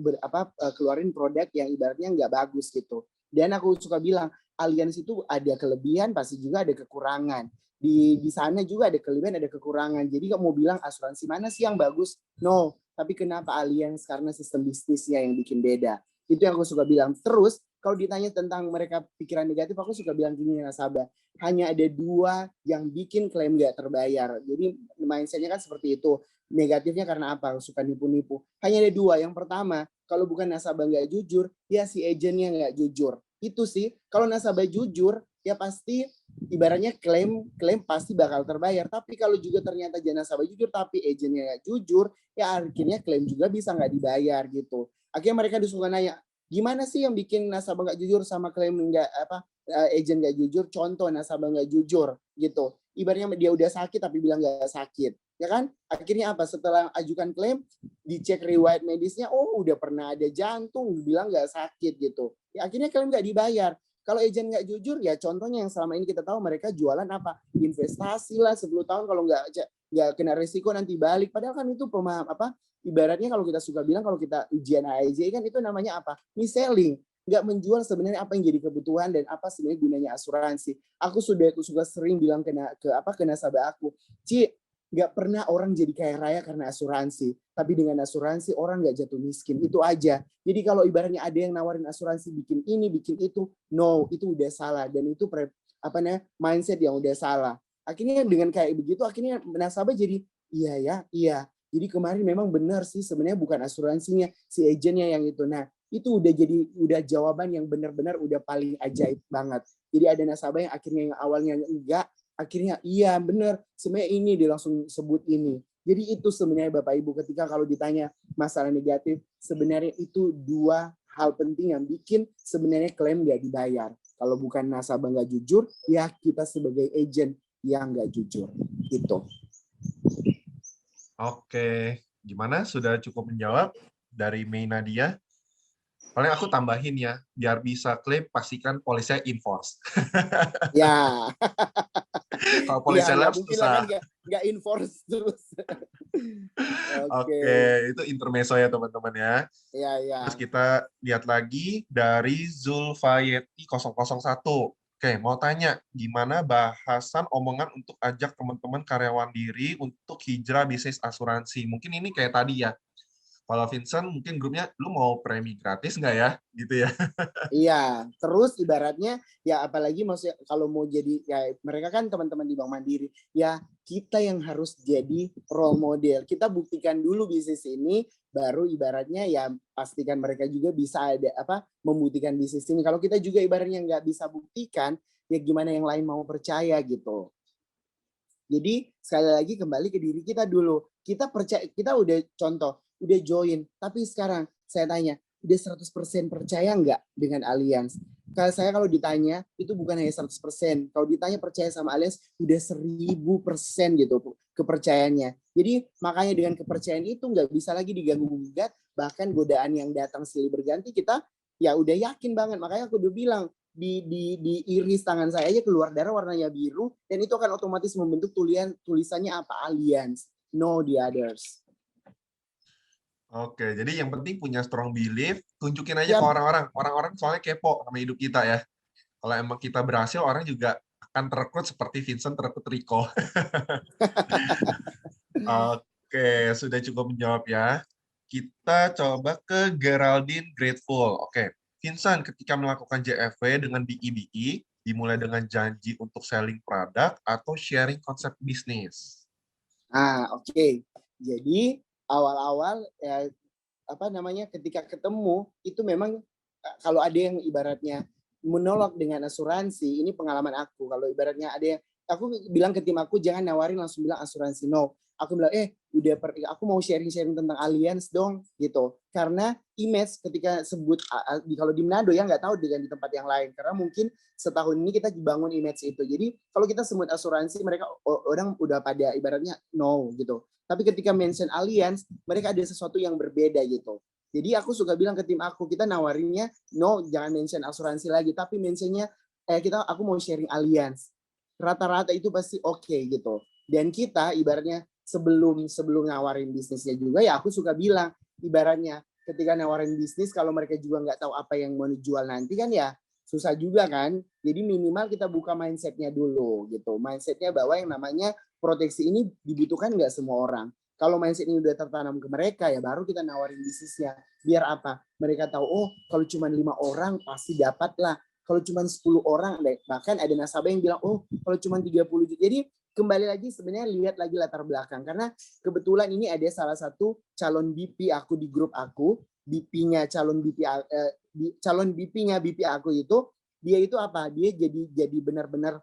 keluarin produk yang ibaratnya nggak bagus gitu. Dan aku suka bilang Allianz itu ada kelebihan, pasti juga ada kekurangan. Di sana juga ada kelebihan, ada kekurangan. Jadi kamu mau bilang asuransi mana sih yang bagus? No, tapi kenapa Allianz? Karena sistem bisnisnya yang bikin beda. Itu yang aku suka bilang. Terus kalau ditanya tentang mereka pikiran negatif, aku suka bilang gini nasabah, hanya ada 2 yang bikin klaim nggak terbayar. Jadi mindsetnya kan seperti itu. Negatifnya karena apa? Suka nipu-nipu. Hanya ada 2. Yang pertama, kalau bukan nasabah nggak jujur, ya si agennya nggak jujur. Itu sih. Kalau nasabah jujur, ya pasti ibaratnya klaim pasti bakal terbayar. Tapi kalau juga ternyata nasabah jujur tapi agennya nggak jujur, ya akhirnya klaim juga bisa nggak dibayar gitu. Akhirnya mereka suka nanya, gimana sih yang bikin nasabah nggak jujur sama klaim nggak agent nggak jujur? Contoh nasabah nggak jujur gitu. Ibaratnya dia udah sakit tapi bilang nggak sakit, ya kan? Akhirnya apa? Setelah ajukan klaim, dicek riwayat medisnya, oh udah pernah ada jantung, bilang nggak sakit gitu. Ya, akhirnya klaim nggak dibayar. Kalau agent nggak jujur, ya contohnya yang selama ini kita tahu mereka jualan apa? Investasi lah 10 tahun kalau nggak kena risiko nanti balik. Padahal kan itu ibaratnya kalau kita suka bilang kalau kita ujian AIJ kan itu namanya apa? Mis-selling. Nggak menjual sebenarnya apa yang jadi kebutuhan dan apa sebenarnya gunanya asuransi. Aku suka sering bilang ke nasabah aku, Ci, nggak pernah orang jadi kaya raya karena asuransi. Tapi dengan asuransi orang nggak jatuh miskin. Itu aja. Jadi kalau ibaratnya ada yang nawarin asuransi bikin ini, bikin itu, no, itu udah salah. Dan itu mindset yang udah salah. Akhirnya dengan kayak begitu, akhirnya nasabah jadi, iya. Jadi kemarin memang benar sih sebenarnya bukan asuransinya, si agennya yang itu. Nah, itu udah jawaban yang benar-benar udah paling ajaib banget. Jadi ada nasabah yang akhirnya yang awalnya enggak, akhirnya iya benar, sebenarnya ini dia langsung sebut ini. Jadi itu sebenarnya Bapak Ibu ketika kalau ditanya masalah negatif, sebenarnya itu 2 hal penting yang bikin sebenarnya klaim nggak dibayar. Kalau bukan nasabah nggak jujur, ya kita sebagai agent yang nggak jujur. Gitu. Oke, gimana? Sudah cukup menjawab dari Mei Nadia? Paling aku tambahin ya, biar bisa klaim pastikan polisnya enforce. Ya. Kalau polisnya Nggak lapse mungkin lah kan susah. nggak enforce terus. Oke, itu intermezzo ya teman-teman ya. Ya. Terus kita lihat lagi dari Zulfayeti 001. Oke, mau tanya, gimana bahasan omongan untuk ajak teman-teman karyawan diri untuk hijrah bisnis asuransi? Mungkin ini kayak tadi ya. Kalau Vincent mungkin grupnya, lu mau premi gratis nggak ya? Gitu ya. Iya, terus ibaratnya ya apalagi maksudnya kalau mau jadi ya mereka kan teman-teman di Bank Mandiri, ya kita yang harus jadi role model. Kita buktikan dulu bisnis ini, baru ibaratnya ya pastikan mereka juga bisa membuktikan bisnis ini. Kalau kita juga ibaratnya nggak bisa buktikan, ya gimana yang lain mau percaya gitu. Jadi sekali lagi kembali ke diri kita dulu. Kita percaya, kita udah contoh, udah join, tapi sekarang saya tanya, udah 100% percaya nggak dengan Allianz? Kalau ditanya, itu bukan hanya 100%. Kalau ditanya percaya sama Allianz, udah 1000% gitu kepercayaannya. Jadi makanya dengan kepercayaan itu nggak bisa lagi diganggu-gugat, bahkan godaan yang datang silih berganti kita ya udah yakin banget. Makanya aku udah bilang, diiris tangan saya aja keluar darah warnanya biru, dan itu akan otomatis membentuk tulisannya apa? Allianz, no the others. Oke, jadi yang penting punya strong belief, tunjukin aja Ya, ke orang-orang. Orang-orang soalnya kepo sama hidup kita ya. Kalau emang kita berhasil, orang juga akan terekrut seperti Vincent terekrut Rico. Oke, sudah cukup menjawab ya. Kita coba ke Geraldine Grateful. Oke, Vincent, ketika melakukan JFW dengan BI, dimulai dengan janji untuk selling produk atau sharing konsep bisnis? Oke. Jadi awal-awal ketika ketemu itu memang kalau ada yang ibaratnya menolak dengan asuransi, ini pengalaman aku. Kalau ibaratnya ada yang aku bilang ke tim aku jangan nawarin langsung bilang asuransi, no. Aku bilang aku mau sharing tentang Allianz dong gitu. Karena image ketika sebut kalau di Manado ya nggak tahu dengan di tempat yang lain, karena mungkin setahun ini kita dibangun image itu. Jadi kalau kita sebut asuransi, mereka orang udah pada ibaratnya no gitu. Tapi ketika mention Allianz, mereka ada sesuatu yang berbeda gitu. Jadi aku suka bilang ke tim aku, kita nawarinnya no, jangan mention asuransi lagi, tapi mentionnya aku mau sharing Allianz. Rata-rata itu pasti oke gitu. Dan kita ibaratnya sebelum nawarin bisnisnya juga ya aku suka bilang, ibaratnya ketika nawarin bisnis kalau mereka juga nggak tahu apa yang mau dijual nanti kan ya susah juga kan. Jadi minimal kita buka mindsetnya dulu gitu. Mindsetnya bahwa yang namanya proteksi ini dibutuhkan nggak semua orang. Kalau mindset ini udah tertanam ke mereka ya baru kita nawarin bisnisnya. Biar apa? Mereka tahu, oh kalau cuma 5 orang pasti dapat lah. Kalau cuma 10 orang, bahkan ada nasabah yang bilang, oh kalau cuma 30 juta. Jadi kembali lagi sebenarnya lihat lagi latar belakang. Karena kebetulan ini ada salah satu calon BP aku di grup aku. BP-nya calon BP, calon BP-nya BP aku itu, dia itu apa? Dia jadi benar-benar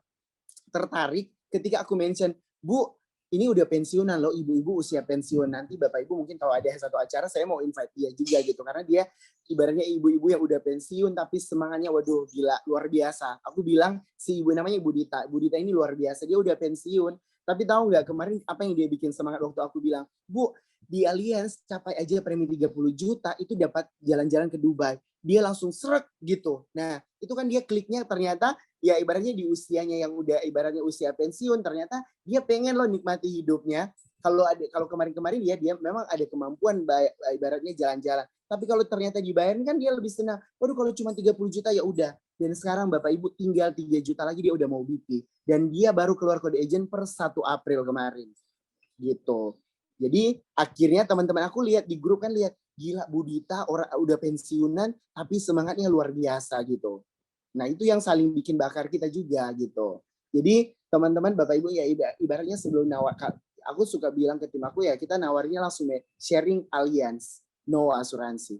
tertarik ketika aku mention, Bu, ini udah pensiunan loh, ibu-ibu usia pensiun. Nanti Bapak Ibu mungkin kalau ada satu acara, saya mau invite dia juga gitu. Karena dia ibaratnya ibu-ibu yang udah pensiun, tapi semangatnya waduh gila, luar biasa. Aku bilang, si ibu namanya Ibu Dita. Ibu Dita ini luar biasa, dia udah pensiun. Tapi tahu nggak kemarin apa yang dia bikin semangat waktu aku bilang, Bu, di Allianz capai aja premi 30 juta, itu dapat jalan-jalan ke Dubai. Dia langsung srek gitu. Nah, itu kan dia kliknya ternyata ya ibaratnya di usianya yang udah ibaratnya usia pensiun, ternyata dia pengen loh nikmati hidupnya. Kalau kemarin-kemarin dia memang ada kemampuan ibaratnya jalan-jalan. Tapi kalau ternyata dibayarin kan dia lebih senang. Waduh kalau cuma 30 juta ya udah. Dan sekarang Bapak Ibu tinggal 3 juta lagi dia udah mau BP. Dan dia baru keluar kode agent per 1 April kemarin. Gitu. Jadi akhirnya teman-teman aku lihat di grup kan lihat gila Budita orang udah pensiunan tapi semangatnya luar biasa gitu. Nah, itu yang saling bikin bakar kita juga gitu. Jadi, teman-teman Bapak Ibu ya ibaratnya sebelum aku suka bilang ke tim aku ya kita nawarnya langsung sharing alliance, no asuransi.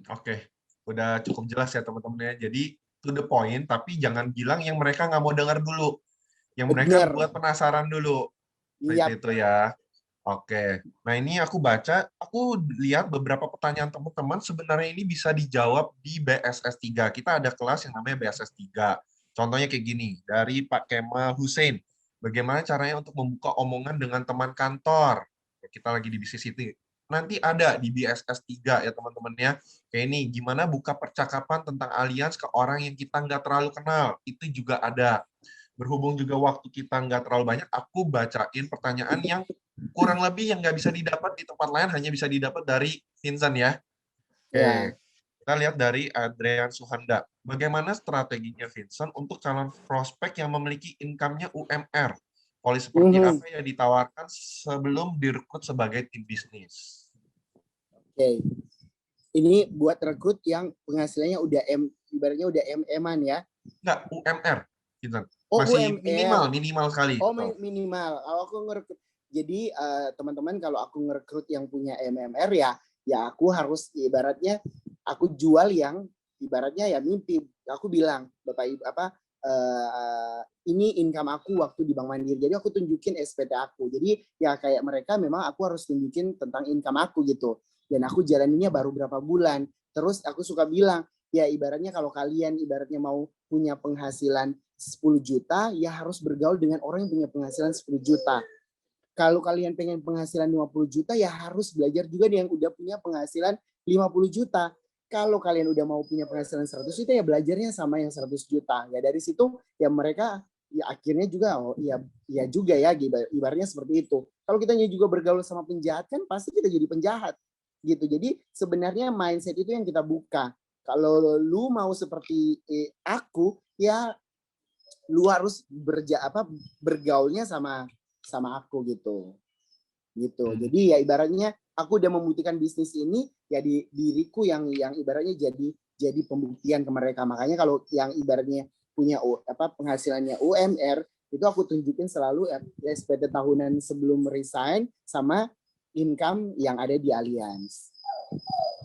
Oke. Udah cukup jelas ya teman-teman ya. Jadi to the point tapi jangan bilang yang mereka nggak mau dengar dulu. Yang mereka Bener. buat penasaran dulu. Iya. Itu ya. Oke, nah ini aku baca, aku lihat beberapa pertanyaan teman-teman sebenarnya ini bisa dijawab di BSS 3. Kita ada kelas yang namanya BSS 3. Contohnya kayak gini, dari Pak Kemal Hussein. Bagaimana caranya untuk membuka omongan dengan teman kantor? Kita lagi di bisnis itu. Nanti ada di BSS 3 ya teman-teman ya. Kayak ini, gimana buka percakapan tentang Allianz ke orang yang kita nggak terlalu kenal. Itu juga ada. Berhubung juga waktu kita nggak terlalu banyak, aku bacain pertanyaan yang kurang lebih yang nggak bisa didapat di tempat lain, hanya bisa didapat dari Vincent ya. Oke, Ya. kita lihat dari Adrian Suhanda. Bagaimana strateginya Vincent untuk calon prospek yang memiliki income-nya UMR? Polis seperti apa yang ditawarkan sebelum direkrut sebagai tim bisnis? Oke. Ini buat rekrut yang penghasilannya udah ibaratnya udah MM-an ya. Enggak, UMR. Vincent. Oh, Masih UMR. minimal sekali. Oh, minimal. Kalau aku ngerekrut, jadi teman-teman kalau aku ngerekrut yang punya MMR ya aku harus ibaratnya aku jual yang ibaratnya ya mimpi. Aku bilang Bapak Ibu ini income aku waktu di Bank Mandiri. Jadi aku tunjukin SPT aku. Jadi ya kayak mereka memang aku harus tunjukin tentang income aku gitu. Dan aku jalaninnya baru berapa bulan. Terus aku suka bilang ya ibaratnya kalau kalian ibaratnya mau punya penghasilan 10 juta, ya harus bergaul dengan orang yang punya penghasilan 10 juta. Kalau kalian pengen penghasilan 50 juta, ya harus belajar juga yang udah punya penghasilan 50 juta. Kalau kalian udah mau punya penghasilan 100 juta, ya belajarnya sama yang 100 juta. Ya dari situ, ya mereka ya akhirnya juga, oh ya juga ya, ibaratnya seperti itu. Kalau kita juga bergaul sama penjahat, kan pasti kita jadi penjahat. Gitu. Jadi sebenarnya mindset itu yang kita buka. Kalau lu mau seperti aku, ya lu harus bergaulnya sama aku gitu. Jadi ya ibaratnya aku udah membuktikan bisnis ini ya di diriku yang ibaratnya jadi pembuktian ke mereka. Makanya kalau yang ibaratnya punya penghasilannya UMR itu aku tunjukin selalu SPT tahunan sebelum resign sama income yang ada di Allianz.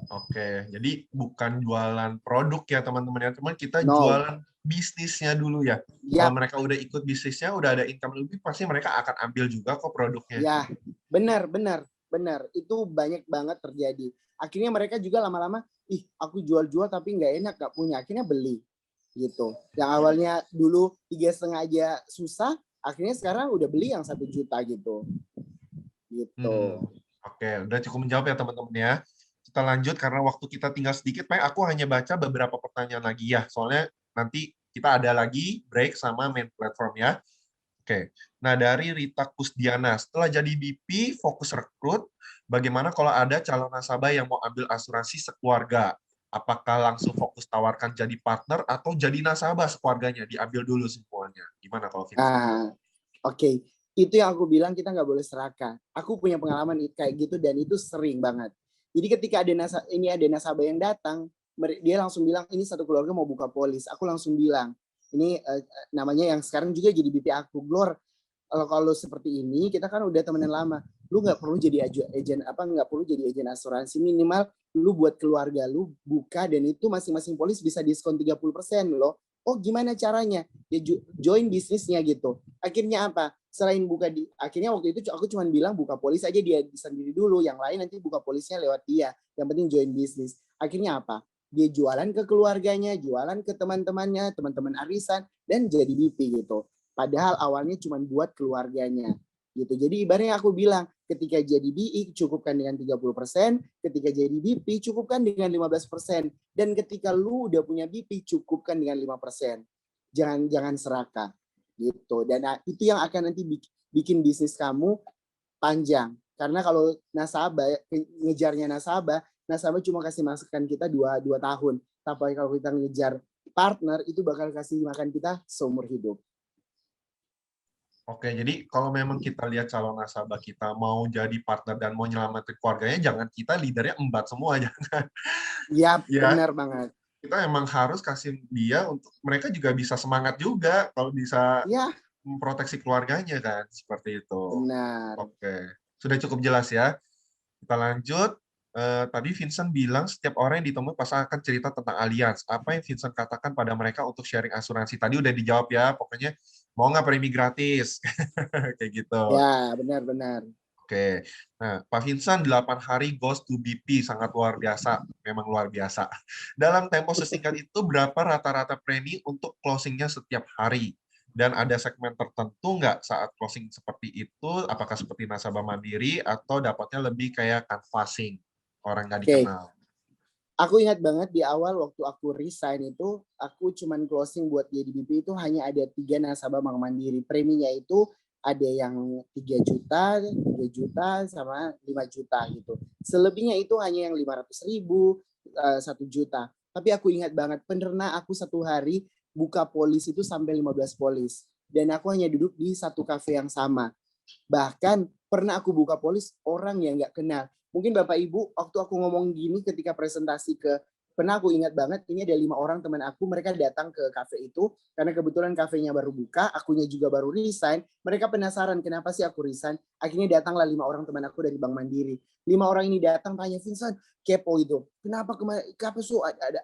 Oke, jadi bukan jualan produk ya teman-teman ya, teman kita No. jualan bisnisnya dulu ya. Kalau mereka udah ikut bisnisnya, udah ada income lebih, pasti mereka akan ambil juga kok produknya. Ya, benar. Itu banyak banget terjadi. Akhirnya mereka juga lama-lama, aku jual-jual tapi nggak enak, nggak punya. Akhirnya beli, gitu. Yang awalnya dulu 3,5 aja susah, akhirnya sekarang udah beli yang 1 juta gitu. Oke, udah cukup menjawab ya teman-teman ya. Kita lanjut karena waktu kita tinggal sedikit, Pak. Aku hanya baca beberapa pertanyaan lagi ya. Soalnya nanti kita ada lagi break sama main platform ya. Oke. Nah, dari Rita Kusdiana, setelah jadi BP, fokus rekrut, bagaimana kalau ada calon nasabah yang mau ambil asuransi sekeluarga? Apakah langsung fokus tawarkan jadi partner atau jadi nasabah sekeluarganya? Diambil dulu semuanya. Gimana kalau Vincent? Ah, oke. Itu yang aku bilang kita nggak boleh serakah. Aku punya pengalaman kayak gitu dan itu sering banget. Jadi ketika ada nasabah yang datang, dia langsung bilang ini satu keluarga mau buka polis. Aku langsung bilang ini namanya yang sekarang juga jadi BP aku, Glor. Kalau seperti ini kita kan udah temenan lama. Lu nggak perlu jadi agen nggak perlu jadi agen asuransi, minimal lu buat keluarga lu buka dan itu masing-masing polis bisa diskon 30% loh. Oh gimana caranya? Ya join bisnisnya gitu. Akhirnya apa? Selain akhirnya waktu itu aku cuma bilang buka polis aja dia sendiri dulu, yang lain nanti buka polisnya lewat dia. Yang penting join bisnis. Akhirnya apa? Dia jualan ke keluarganya, jualan ke teman-temannya, teman-teman arisan, dan jadi BP gitu. Padahal awalnya cuma buat keluarganya gitu. Jadi ibaratnya aku bilang, ketika jadi BI cukupkan dengan 30%, ketika jadi BP cukupkan dengan 15%, dan ketika lu udah punya BP cukupkan dengan 5%. Jangan serakah gitu. Dan itu yang akan nanti bikin bisnis kamu panjang. Karena kalau ngejarnya nasabah cuma kasih masukan kita 2 tahun. Tapi kalau kita ngejar partner itu bakal kasih makan kita seumur hidup. Oke, jadi kalau memang kita lihat calon nasabah kita mau jadi partner dan mau nyelamatin keluarganya, jangan kita leadernya embat semua, jangan. Ya, Ya, benar banget. kita emang harus kasih dia untuk mereka juga bisa semangat juga kalau bisa Ya, memproteksi keluarganya kan, seperti itu. benar. Oke, sudah cukup jelas ya. Kita lanjut. Tadi Vincent bilang setiap orang yang ditemui pasti akan cerita tentang Allianz. Apa yang Vincent katakan pada mereka untuk sharing asuransi? Tadi udah dijawab ya, pokoknya mau nggak premi gratis? Kayak gitu. Ya, benar-benar. Oke. Nah, Pak Vincent, 8 hari goes to BP, sangat luar biasa. Memang luar biasa. Dalam tempo sesingkat itu, berapa rata-rata premi untuk closing-nya setiap hari? Dan ada segmen tertentu nggak saat closing seperti itu? Apakah seperti nasabah mandiri atau dapatnya lebih kayak canvassing? Orang nggak Oke. dikenal. Aku ingat banget di awal waktu aku resign itu, aku cuman closing buat jadi BP itu hanya ada 3 nasabah Bank Mandiri. Preminya itu ada yang 3 juta, 3 juta, sama 5 juta gitu. Selebihnya itu hanya yang 500.000, 1 juta. Tapi aku ingat banget, pernah aku satu hari buka polis itu sampai 15 polis. Dan aku hanya duduk di satu kafe yang sama. Bahkan pernah aku buka polis orang yang nggak kenal. Mungkin Bapak Ibu, waktu aku ngomong gini ketika presentasi pernah aku ingat banget, ini ada 5 orang teman aku, mereka datang ke kafe itu, karena kebetulan kafenya baru buka, akunya juga baru resign, mereka penasaran kenapa sih aku resign, akhirnya datanglah 5 orang teman aku dari Bank Mandiri. 5 orang ini datang tanya, Vincent, kepo itu, kenapa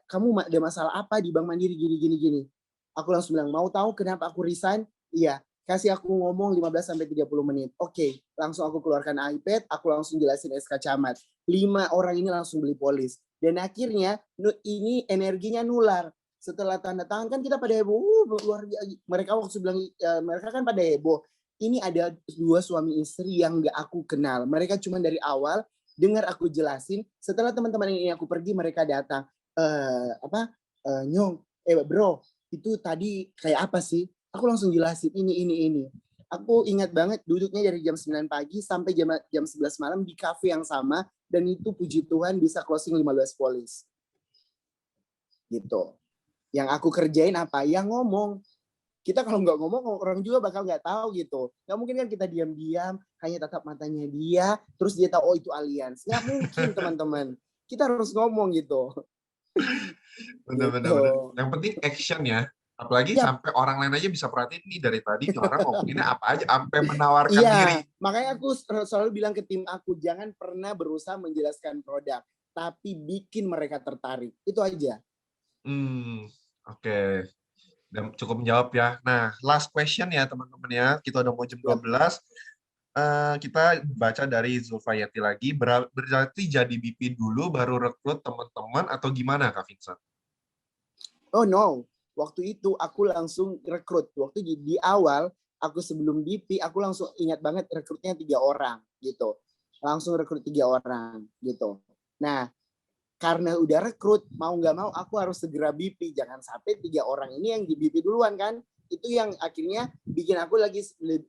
kamu ada masalah apa di Bank Mandiri gini. Aku langsung bilang, mau tahu kenapa aku resign? Iya, kasih aku ngomong 15-30 menit. Oke, langsung aku keluarkan iPad, aku langsung jelasin SK Camat. 5 orang ini langsung beli polis. Dan akhirnya ini energinya nular. Setelah tanda tangan kan kita pada heboh, luar biasa. Mereka waktu bilang mereka kan pada heboh. Ini ada 2 suami istri yang nggak aku kenal. Mereka cuma dari awal dengar aku jelasin. Setelah teman-teman ini aku pergi, mereka datang. Nyong, bro, itu tadi kayak apa sih? Aku langsung jelasin ini. Aku ingat banget duduknya dari jam 9 pagi sampai jam 11 malam di kafe yang sama, dan itu puji Tuhan bisa closing 15 polis. Gitu. Yang aku kerjain apa? Yang ngomong. Kita kalau nggak ngomong, orang juga bakal nggak tahu gitu. Nggak mungkin kan kita diam-diam, hanya tatap matanya dia, terus dia tahu oh itu Allianz. Nggak mungkin teman-teman. Kita harus ngomong gitu. Benar-benar. Yang penting action ya. Apalagi Ya, sampai orang lain aja bisa perhatiin nih dari tadi orang ngomonginnya apa aja, sampai menawarkan iya, diri. makanya aku selalu bilang ke tim aku, jangan pernah berusaha menjelaskan produk, tapi bikin mereka tertarik. Itu aja. Oke. Dan cukup menjawab ya. Nah, last question ya teman-teman ya. Kita udah mau jam 12. Kita baca dari Zulfayati lagi. Berarti jadi BP dulu, baru rekrut teman-teman, atau gimana Kak Vincent? Oh no, waktu itu aku langsung rekrut. Waktu di awal, aku sebelum BP, aku langsung ingat banget rekrutnya 3 orang gitu. Langsung rekrut 3 orang gitu. Nah, karena udah rekrut, mau nggak mau aku harus segera BP. Jangan sampai 3 orang ini yang di BP duluan kan. Itu yang akhirnya bikin aku lagi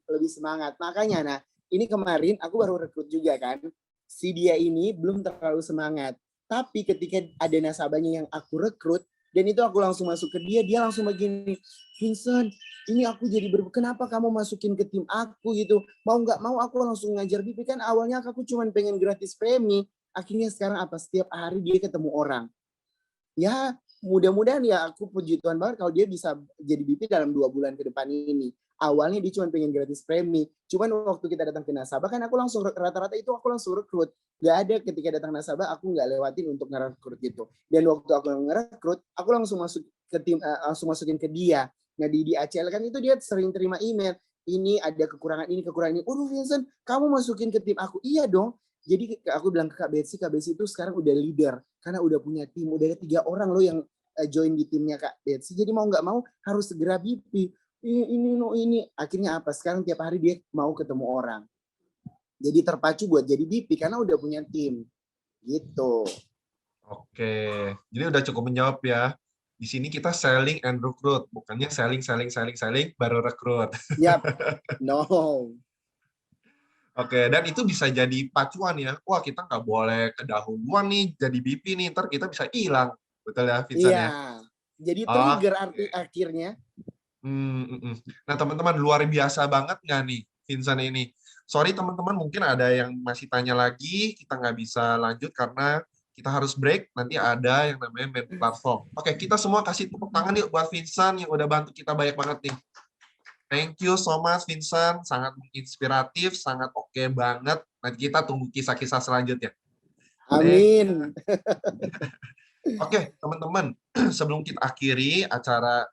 lebih semangat. Makanya, nah ini kemarin aku baru rekrut juga kan. Si dia ini belum terlalu semangat. Tapi ketika ada nasabahnya yang aku rekrut, dan itu aku langsung masuk ke dia, dia langsung begini, Vincent, ini aku jadi kenapa kamu masukin ke tim aku gitu? Mau nggak mau aku langsung ngajar BP, kan awalnya aku cuma pengen gratis premi. Akhirnya sekarang apa? Setiap hari dia ketemu orang. Ya, mudah-mudahan ya aku puji Tuhan banget kalau dia bisa jadi BP dalam 2 bulan ke depan ini. Awalnya dia cuma pengen gratis premi. Cuman waktu kita datang ke nasabah kan aku langsung rata-rata itu aku langsung rekrut. Gak ada ketika datang nasabah aku nggak lewatin untuk ngerekrut gitu. Dan waktu aku ngerekrut, aku langsung masuk ke tim, langsung masukin ke dia. Nah di ACL kan itu dia sering terima email. Ini ada kekurangan ini, kekurangan ini. Waduh Vincent, kamu masukin ke tim aku. Iya dong. Jadi aku bilang ke Kak Betsy itu sekarang udah leader. Karena udah punya tim, udah ada 3 orang loh yang join di timnya Kak Betsy. Jadi mau nggak mau harus segera BP. Ini. Akhirnya apa? Sekarang tiap hari dia mau ketemu orang. Jadi terpacu buat jadi BP karena udah punya tim. Gitu. Oke, jadi udah cukup menjawab ya. Di sini kita selling and recruit, bukannya selling, baru rekrut. Yap. No. Oke, dan itu bisa jadi pacuan ya. Wah, kita nggak boleh kedahuluan nih jadi BP nih, ntar kita bisa hilang. Betul ya, Vincent Iya. ya? Jadi Ah, trigger akhirnya. Nah, teman-teman, luar biasa banget nggak nih Vincent ini? Sorry teman-teman, mungkin ada yang masih tanya lagi, kita nggak bisa lanjut karena kita harus break, nanti ada yang namanya main platform. Oke, kita semua kasih tepuk tangan yuk buat Vincent yang udah bantu kita banyak banget nih. Thank you so much Vincent, sangat inspiratif, sangat oke banget. Nanti kita tunggu kisah-kisah selanjutnya. Amin. Oke, teman-teman, sebelum kita akhiri acara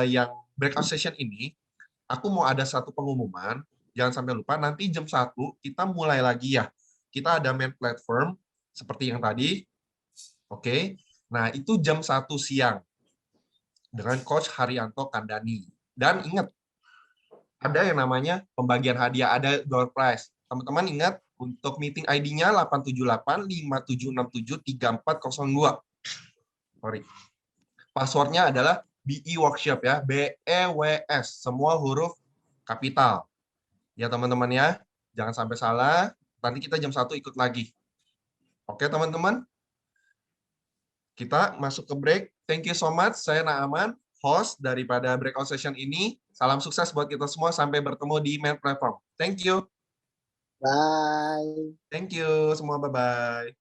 yang breakout session ini, aku mau ada satu pengumuman, jangan sampai lupa, nanti jam 1 kita mulai lagi ya. Kita ada main platform, seperti yang tadi. Oke, nah itu jam 1 siang, dengan Coach Haryanto Kandani. Dan ingat, ada yang namanya pembagian hadiah, ada door prize. Teman-teman ingat, untuk meeting ID-nya 87857673402. Sorry. Passwordnya adalah BE Workshop ya, BEWS, semua huruf kapital. Ya teman-teman ya, jangan sampai salah, nanti kita jam 1 ikut lagi. Oke teman-teman, kita masuk ke break. Thank you so much, saya Naaman, host daripada breakout session ini. Salam sukses buat kita semua, sampai bertemu di main platform. Thank you. Bye. Thank you semua, bye-bye.